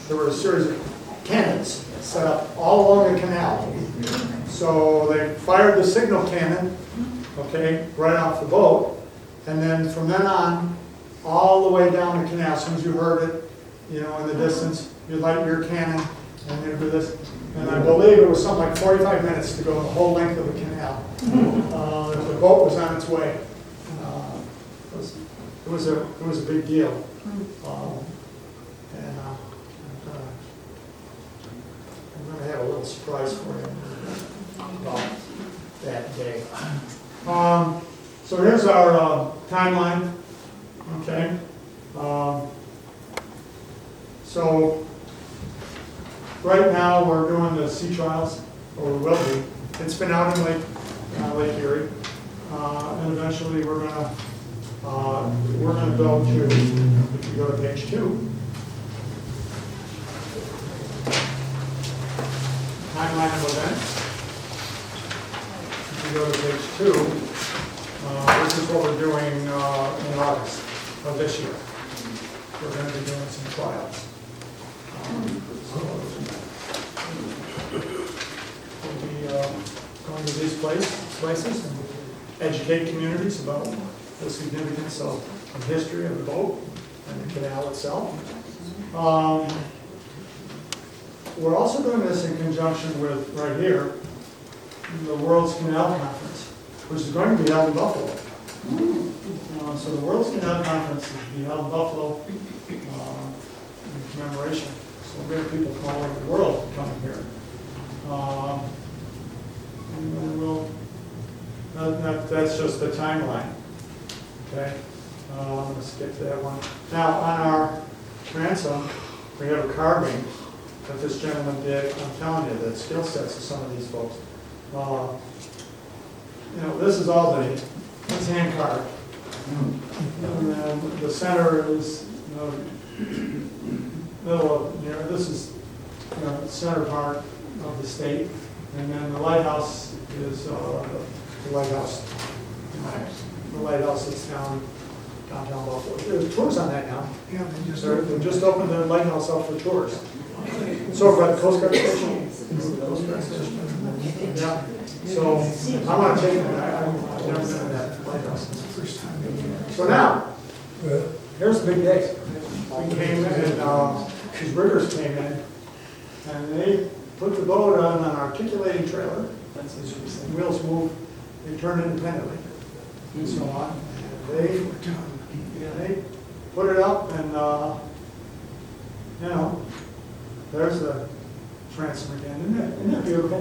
there were a series of cannons set up all along the canal. So they fired the signal cannon, okay, right off the boat, and then from then on, all the way down the canal, as soon as you heard it, in the distance, you light your cannon, and you do this. And I believe it was something like 45 minutes to go the whole length of the canal. The boat was on its way. It was a big deal. And I'm going to have a little surprise for you about that day. So here's our timeline. Okay. So right now we're doing the sea trials, or we will be. It's been out in Lake Erie, and eventually we're going to go to. If you go to page 2. go to page 2, this is what we're doing in August of this year. We're going to be doing some trials. We'll be going to these places and educate communities about the significance of the history of the boat and the canal itself. We're also doing this in conjunction with, right here, the World's Canal Conference, which is going to be held in Buffalo. So the World's Canal Conference is to be held in Buffalo in commemoration. So we have people from all over the world coming here. And then that's just the timeline. Okay, let's skip to that one. Now on our transom, we have a carving that this gentleman did. I'm telling you, the skill sets of some of these folks. This is all it's hand carved. And then the center is, middle of, this is, the center part of the state. And then the lighthouse is the lighthouse. The lighthouse that's downtown Buffalo. There's tours on that now. Yeah, they just opened the lighthouse up for tours. So by the Coast Guard station. Yeah. So I want to take it. I've never been in that lighthouse. So now, here's the big day. We came in, and these riggers came in, and they put the boat on an articulating trailer. The wheels move, they turn independently, and so on. They put it up, and there's the transom again. Isn't that beautiful?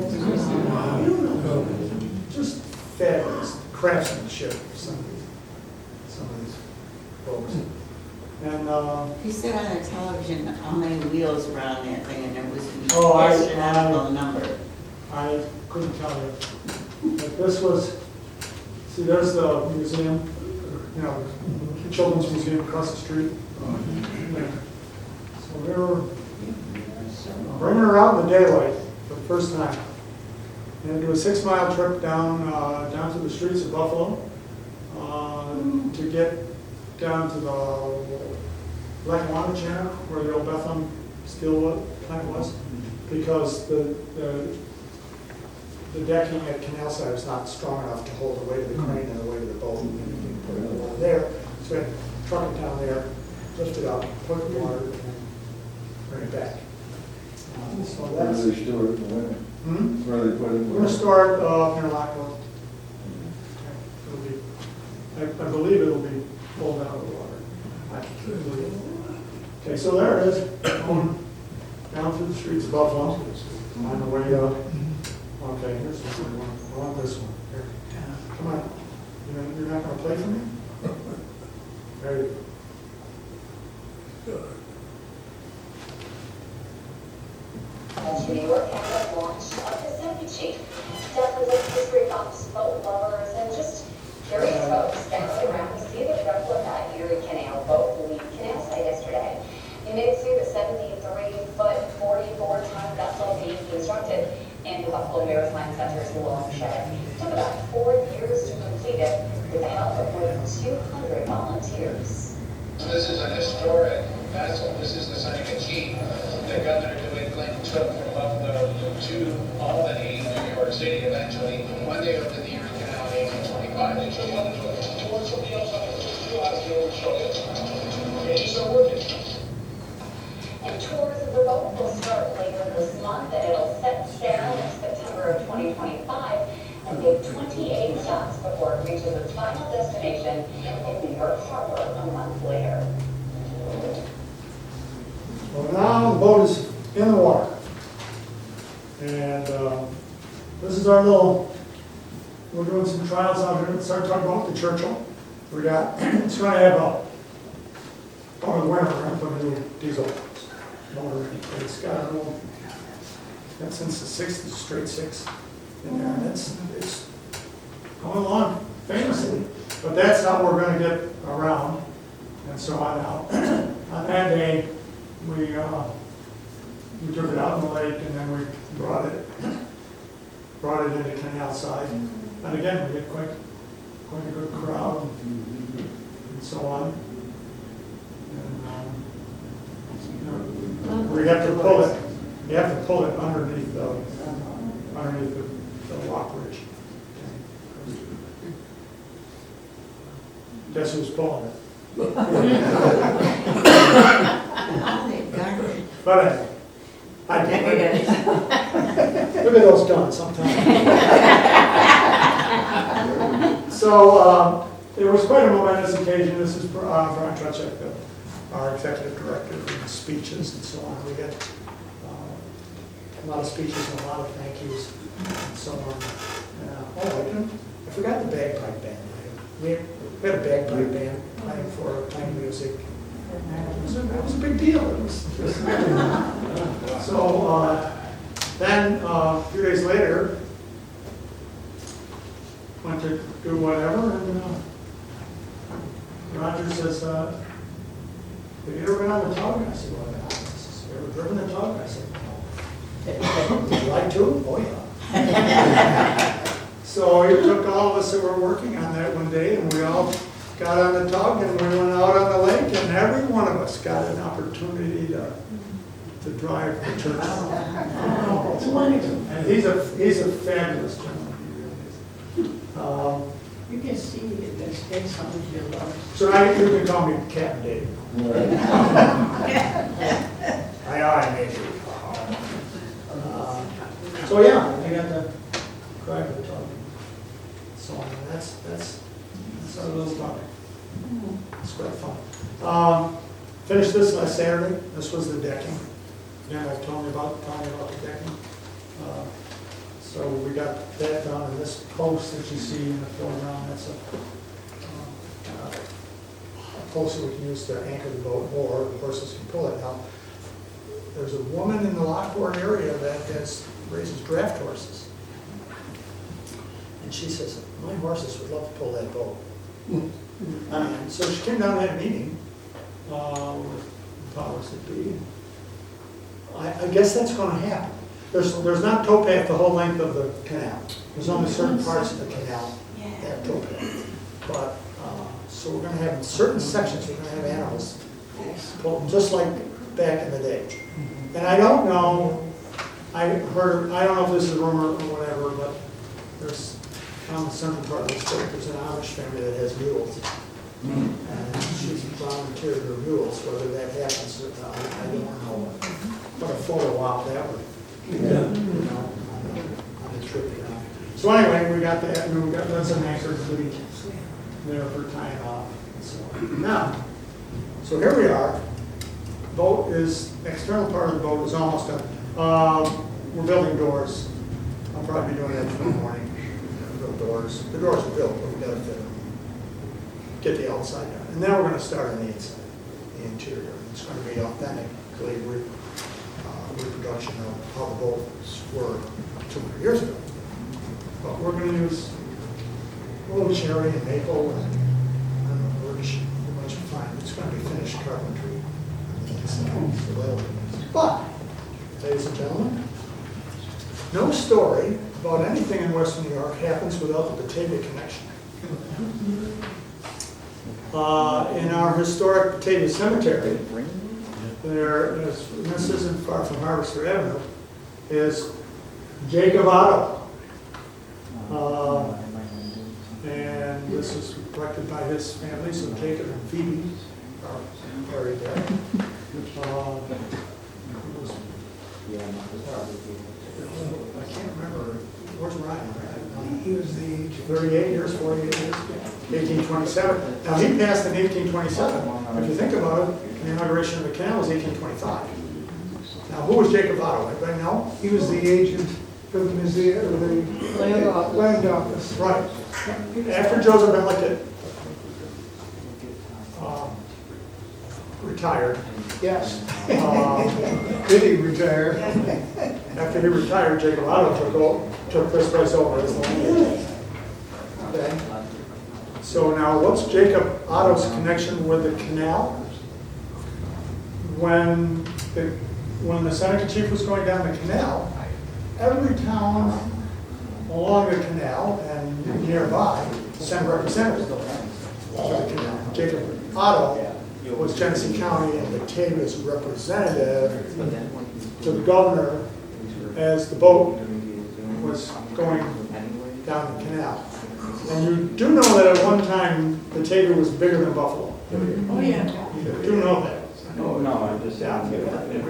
Just fabulous craftsmanship of some of these folks. And He said on the television how many wheels were on that thing, and it was an I astronomical number. I couldn't tell you. But this was, see, there's the museum, Children's Museum across the street. So we were bringing her out in the daylight for the first time. And do a 6-mile trip down to the streets of Buffalo to get down to the Lackawanna Channel where the old Bethlehem steel plant was, because the decking at canal side is not strong enough to hold the weight of the crane and the weight of the boat. And put it over there, so we truck it down there, lift it up, put it in the water, and then bring it back. So Where that's. do they store it in the winter? Where they put it? We're going to start near Lackawanna. I believe it'll be pulled out of the water. Okay, so there it is, going down through the streets of Buffalo on the way up. Okay, here's the one. I want this one. Here. Come on. You're not going to play for me? There you go. The York Canal launch of the Seneca Chief. Definitely history buffs, boat lovers, and just curious folks gathered around to see the replica Erie Canal boat leave canal site yesterday. You may see the 73-foot, 44-ton vessel being constructed in the Buffalo Maritime Center's long shed. It took about 4 years to complete it with the help of more than 200 volunteers. This is an historic vessel. This is the Seneca Chief that Governor DeWitt Clinton took from Buffalo to Albany, New York City, eventually, when they opened the Erie Canal in 1825. They took on the tours from the outside of the And tours of the boat will start later this month, and it'll set sail in September of 2025 and make 28 stops before it reaches its final destination in New York Harbor a month later. Well, now the boat is in the water. And this is our we're doing some trials out here. Let's start talking about the Churchill. We got, it's going to have over the winter, we're going to put a new diesel motor in. It's got a little, since the 60s, straight 6 in there. And it's going along famously. But that's how we're going to get around and so on out. On that day, we took it out in the lake, and then we brought it into canal side. And again, we get quite a good crowd and so on. And, we have to pull it, you have to pull it underneath the lock bridge. Guess who's pulling it? But I can't. Look at those guns sometimes. So it was quite a momentous occasion. This is Brian Trachek, our executive director, and speeches and so on. We had a lot of speeches and a lot of thank yous and so on. I forgot the bagpipe band. We had a bagpipe band playing music. That was a big deal. So then a few days later, went to do whatever, and Roger says, have you ever been on the tug? I said, well, yeah. He says, you ever driven the tug? I said, no. Would you like to? Oh, yeah. So he took all of us that were working on that one day, and we all got on the tug, and we went out on the lake, and every one of us got an opportunity to drive the church. And he's a fabulous gentleman. He really is. You can see it, that's something you love. So now you can call me Captain Dave. I made you. So yeah, I got to drive the tug. So that's our little project. It's quite fun. Finished this last Saturday. This was the decking. Again, I've told you about the decking. So we got that done, and this post that you see in the foreground, that's a post that we can use to anchor the boat, or the horses can pull it. Now, there's a woman in the Lockport area that raises draft horses. And she says, my horses would love to pull that boat. And so she came down to that meeting with the powers that be. I guess that's going to happen. There's not towpath the whole length of the canal. There's only certain parts of the canal that have towpath. But, so we're going to have in certain sections, we're going to have animals pulled, just like back in the day. And I don't know, I don't know if this is a rumor or whatever, but there's, on the central part of the state, there's an Amish family that has mules. And she's volunteered her mules. Whether that happens or not, I don't know. What a photo op that would, you know, on a trip. So anyway, we got that, and we got some anchors there for tying off. And so now, so here we are. Boat is, external part of the boat is almost done. We're building doors. I'll probably be doing that tomorrow morning. Build doors. The doors are built, but we got to fit them. Get the outside done. And then we're going to start on the inside, the interior. It's going to be authentically reproduction of how the boats were 200 years ago. But we're going to use a little cherry and maple and I don't know, birch, a bunch of fine. It's going to be finished carpentry. But, ladies and gentlemen, no story about anything in Western New York happens without the Batavia connection. In our historic Batavia Cemetery, there is, this isn't far from Harvester Avenue, is Jacob Otto. And this is collected by his family, so Jacob and Phoebe are buried there. I can't remember. Where's Ryan? He was the age 38 years, 48 years, 1827. Now, he passed in 1827. If you think about it, the inauguration of the canal was 1825. Now, who was Jacob Otto? Anybody know? He was the agent for the museum, or the land office. Right. After Joseph Ellicott retired. Yes. Um, Did he retire? After he retired, Jacob Otto took this place over as the land. Okay. So now, what's Jacob Otto's connection with the canal? When the Seneca Chief was going down the canal, every town along the canal and nearby, sent representatives to the canal. Jacob Otto was Genesee County and Batavia's representative to the governor as the boat was going down the canal. And you do know that at one time, Batavia was bigger than Buffalo. Oh, yeah. You do know that. Oh, no, I just. Yeah, we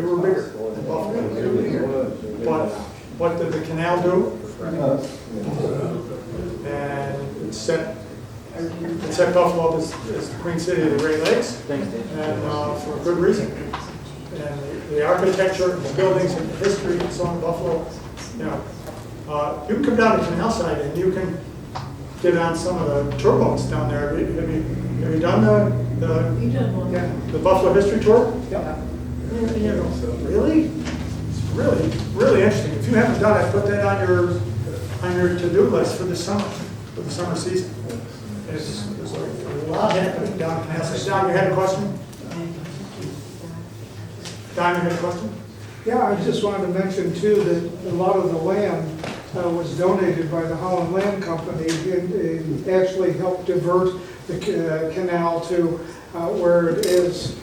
were bigger than Buffalo. But what did the canal do? And it set Buffalo up as the Queen City of the Great Lakes, and for a good reason. And the architecture, and the buildings, and the history, and so on, Buffalo, you know. You can come down the canal side and you can get on some of the tour boats down there. Have you done the Buffalo History Tour? Yeah. Really? It's really interesting. If you haven't done it, put that on your to-do list for the summer season. There's a lot happening down the canal side. Don, you had a question? Don, you had a question? Yeah, I just wanted to mention too that a lot of the land was donated by the Holland Land Company and actually helped divert the canal to where it is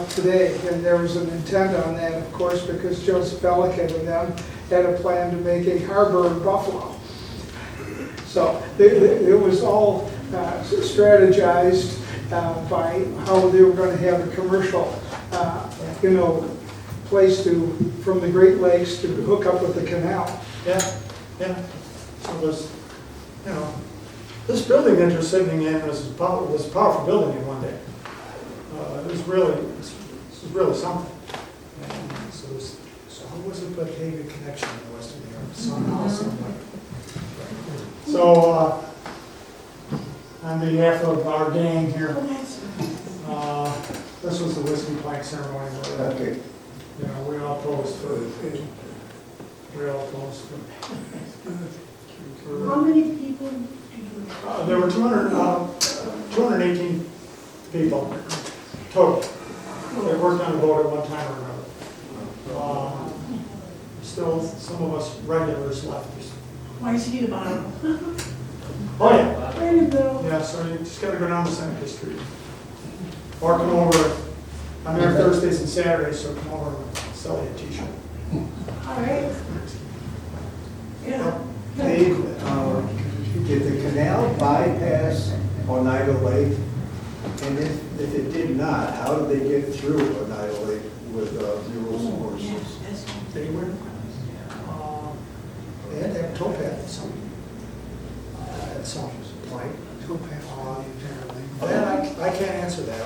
today. And there was an intent on that, of course, because Joseph Ellicott and them had a plan to make a harbor in Buffalo. So it was all strategized by how they were going to have a commercial, place from the Great Lakes to hook up with the canal. Yeah. So there's, this building that you're sitting in was a powerful building in one day. It was really something. And so how was it Batavia connection in Western New York? Somehow, some way. So, on behalf of our gang here, this was the whiskey plank ceremony. Okay. We all posed for. How many people do you? There were 218 people total. They worked on the boat at one time or another. Still, some of us regulars left. Why is he about? Oh, yeah. Right in the middle. Yeah, so you just got to go down to Seneca Street. Or come over. I'm there Thursdays and Saturdays, so come over and sell you a t-shirt. All right. Yeah. Did the canal bypass Oneida Lake? And if it did not, how did they get through Oneida Lake with mules and horses? They were. They had to have towpath at some point. That I can't answer that. I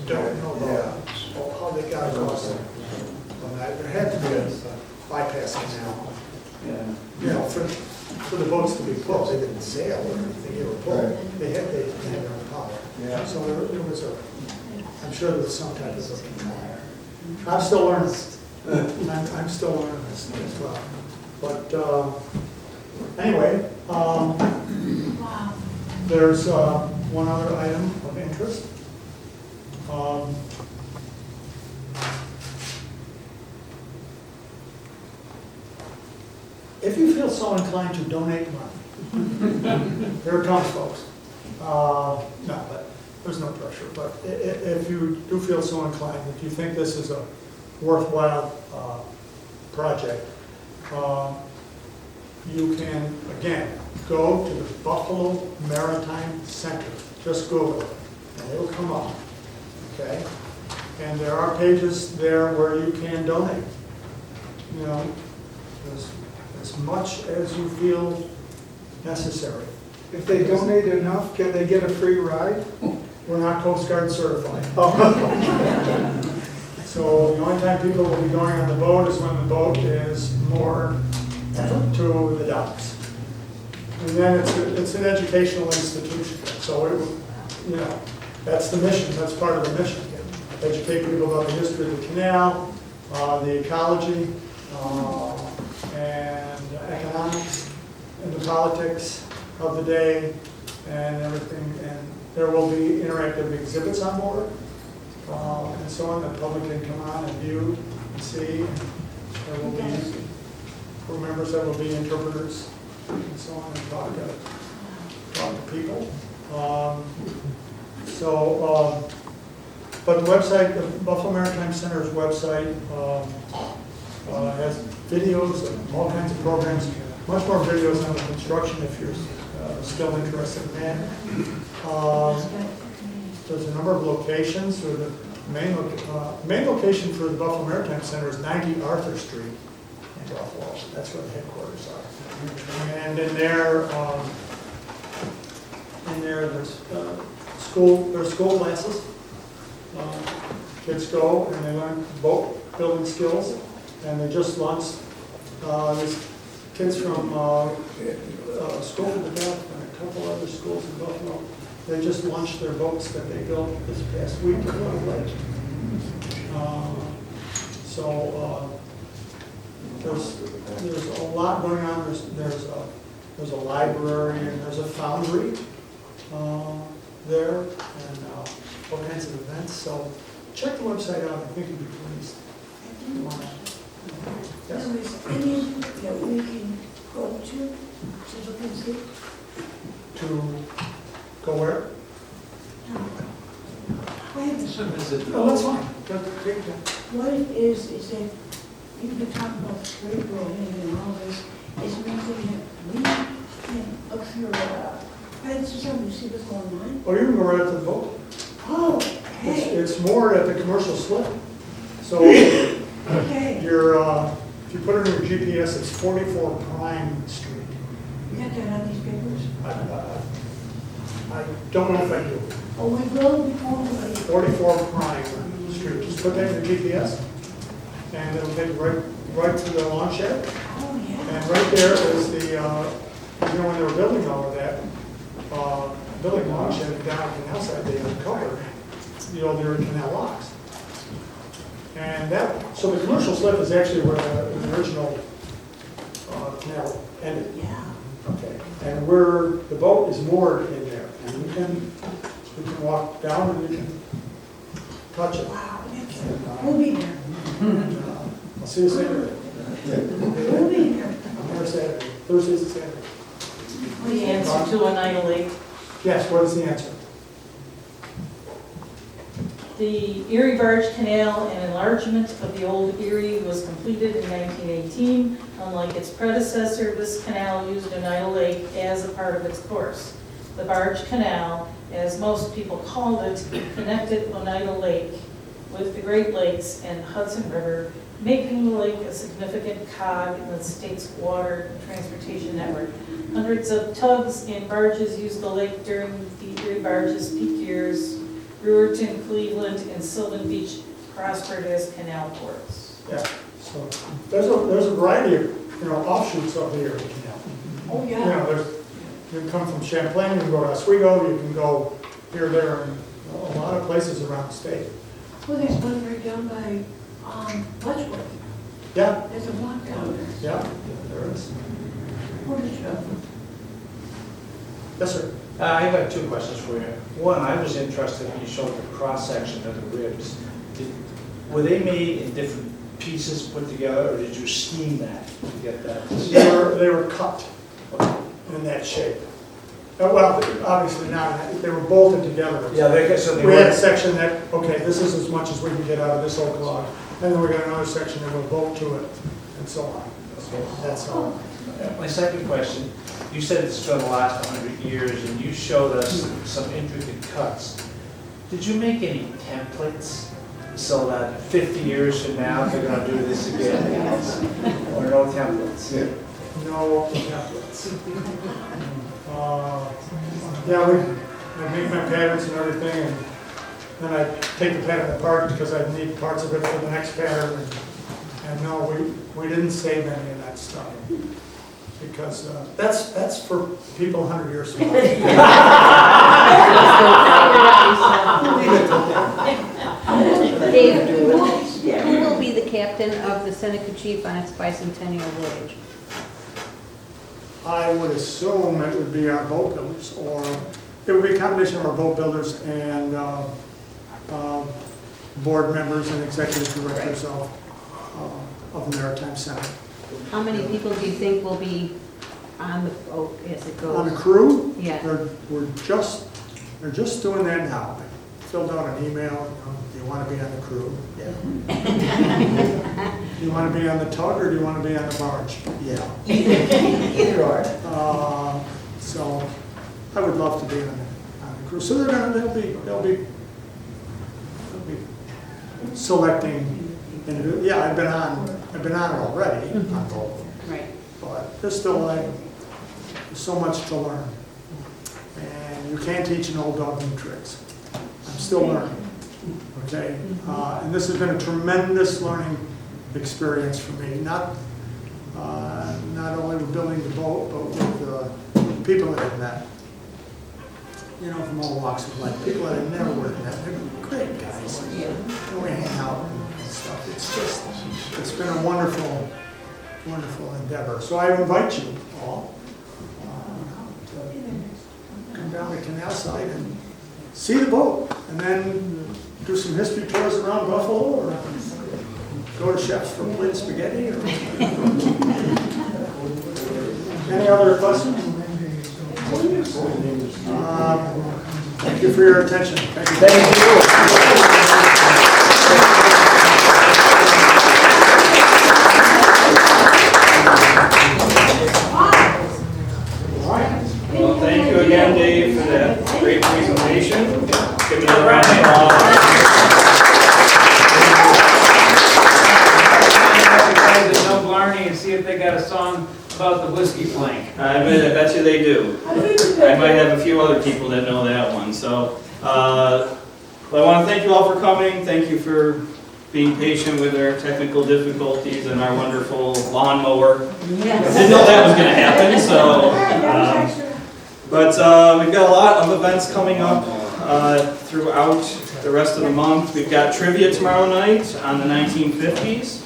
don't know about how they got across there. There had to be a bypass canal. Yeah. For the boats to be pulled. They didn't sail or anything. They were pulled. Right. They had their own power. Yeah. So there was I'm sure there was some type of a canal. I'm still learning. I'm still learning this as well. But anyway, there's one other item of interest. If you feel so inclined to donate money, here it comes, folks. No, but there's no pressure. But if you do feel so inclined, if you think this is a worthwhile project, you can, again, go to the Buffalo Maritime Center. Just Google it, and it'll come up, okay? And there are pages there where you can donate. As much as you feel necessary. If they donate enough, can they get a free ride? We're not Coast Guard certified. So the only time people will be going on the boat is when the boat is moored to the docks. And then it's an educational institution. So that's the mission. That's part of the mission. Educate people about the history of the canal, the ecology, and economics, and the politics of the day, and everything. And there will be interactive exhibits on board, and so on. The public can come on and view and see. And there will be crew members that will be interpreters. and so on, and talk to people. But the website, the Buffalo Maritime Center's website has videos of all kinds of programs, much more videos on the construction if you're still interested in that. There's a number of locations. So the main location for the Buffalo Maritime Center is 90 Arthur Street in Buffalo. That's where the headquarters are. And in there, there's school classes. Kids go and they learn boat building skills. And they just launched, there's kids from School for the Deaf and a couple other schools in Buffalo. They just launched their boats that they built this past week on the lake. There's a lot going on. There's a library and there's a foundry there and all kinds of events. So check the website out. I think you'd be pleased. Yes. There is any that we can go to look and see? To go where? I have a Some visit. Oh, that's fine. Take your time. What it is that you've been talking about the straight rolling and all this, is making that we can look through fences and see what's going on. Oh, you can go right up to the boat. Oh, okay, It's moored at the commercial slip. So okay. if you put it in your GPS, it's 44 Prime Street. You got that on these papers? I don't know if I do. Oh, we will be home. 44 Prime Street. Just put that in your GPS, and it'll take you right to the lawn shed. Oh, yeah. And right there is the, when they were building all of that, building lawn shed down at the canal side, they uncovered the old Erie Canal locks. And so the commercial slip is actually where the original canal ended. Yeah. Okay. And the boat is moored in there, and we can walk down and we can touch it. Wow, we'll be there. I'll see you Saturday. We'll be there. I'm here Saturday, Thursdays and Saturdays. The answer to Oneida Lake. Yes, what is the answer? The Erie Barge Canal and enlargement of the old Erie was completed in 1918. Unlike its predecessor, this canal used Oneida Lake as a part of its course. The Barge Canal, as most people called it, connected Oneida Lake with the Great Lakes and Hudson River, making the lake a significant cog in the state's water transportation network. Hundreds of tugs and barges used the lake during the Erie Barge's peak years. Brewerton, Cleveland, and Sylvan Beach prospered as canal ports. Yeah, so there's a variety of offshoots of the Erie Canal. Oh, yeah. You can come from Champlain, you can go to Oswego, you can go here, there, and a lot of places around the state. Well, there's one right down by Letchworth. Yeah, There's a walk down there. yeah, there is. What is it? Yes, sir. I have two questions for you. One, I was interested when you showed the cross-section of the ribs. Were they made in different pieces put together, or did you steam that to get that? They were cut in that shape. Well, obviously not. They were bolted together. Yeah, so they We had a were. section that, okay, this is as much as we can get out of this old log. And then we got another section that will bolt to it, and so on. So that's all. My second question, you said it's going to last 100 years, and you showed us some intricate cuts. Did you make any templates so that 50 years from now they're going to do this again? Or no templates? No templates. I make my patterns and everything, and then I take the pattern apart because I need parts of it for the next pattern. And no, we didn't save any of that stuff. Because that's for people 100 years from now. Dave, who will be the captain of the Seneca Chief on its bicentennial voyage? I would assume it would be our boat builders, or it would be a combination of our boat builders and board members and executive directors of the Maritime Center. How many people do you think will be on the boat as it On a goes? crew, Yeah. they're just doing that now. I filled out an email, do you want to be on the crew? Yeah. Do you want to be on the tug or do you want to be on the barge? Yeah. Either or. So I would love to be on the crew. So they'll be selecting. Yeah, I've been on it already on both. Right. But there's still there's so much to learn. And you can't teach an old dog new tricks. I'm still learning. Okay? And this has been a tremendous learning experience for me. Not only with building the boat, but with the people that I've met. You know, from all walks of life. People that I've never would have met. They're great guys. And we hang out and stuff. It's been a wonderful endeavor. So I invite you all to come down the canal side and see the boat, and then do some history tours around Buffalo, or go to Chef's for plate spaghetti. Or any other questions? Thank you for your attention. Thank you. Well, thank you again, Dave, for that great presentation. Give me another round of applause. No Blarney and see if they got a song about the whiskey plank. I bet you they do. I might have a few other people that know that one. So, but I want to thank you all for coming. Thank you for being patient with our technical difficulties and our wonderful lawnmower. Didn't know that was going to happen. So, but we've got a lot of events coming up throughout the rest of the month. We've got trivia tomorrow night on the 1950s.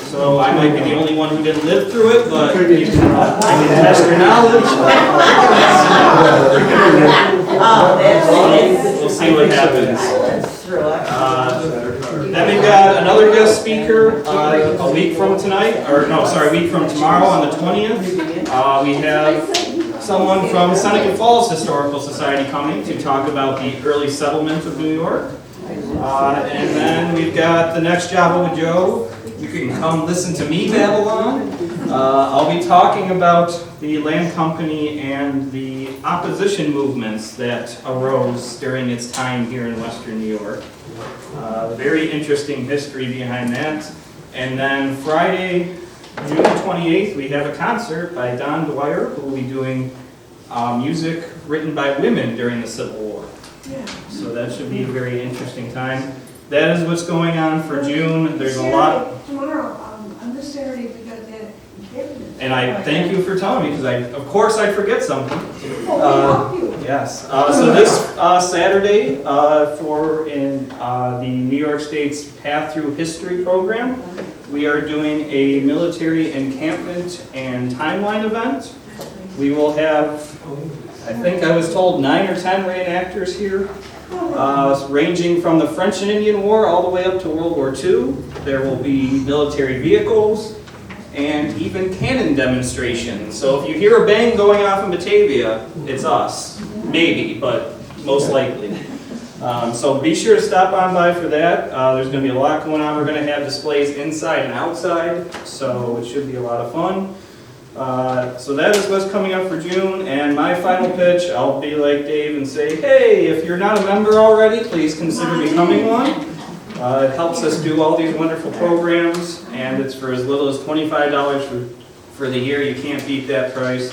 So I might be the only one who didn't live through it, but I can test your knowledge. We'll see what happens. Then we've got another guest speaker a week from tomorrow on the 20th. We have someone from Seneca Falls Historical Society coming to talk about the early settlement of New York. And then we've got the next Java with Joe. You can come listen to me babble on. I'll be talking about the land company and the opposition movements that arose during its time here in Western New York. Very interesting history behind that. And then Friday, June 28th, we have a concert by Don Dwyer, who will be doing music written by women during the Civil War. So that should be a very interesting time. That is what's going on for June. There's a lot. Tomorrow, on this Saturday, we got that encampment. And I thank you for telling me, because of course I forget something. Yes. So this Saturday, in the New York State's Path Through History program, we are doing a military encampment and timeline event. We will have, I think I was told, 9 or 10 reenactors here. Ranging from the French and Indian War all the way up to World War II. There will be military vehicles and even cannon demonstrations. So if you hear a bang going off in Batavia, it's us. Maybe, but most likely. So be sure to stop on by for that. There's going to be a lot going on. We're going to have displays inside and outside, so it should be a lot of fun. So that is what's coming up for June, and my final pitch, I'll be like Dave and say, hey, if you're not a member already, please consider becoming one. It helps us do all these wonderful programs, and it's for as little as $25 for the year. You can't beat that price.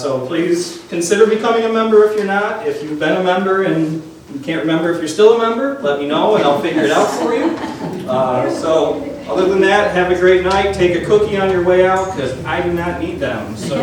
So please consider becoming a member if you're not. If you've been a member and you can't remember if you're still a member, let me know and I'll figure it out for you. So other than that, have a great night. Take a cookie on your way out, because I do not need them. So.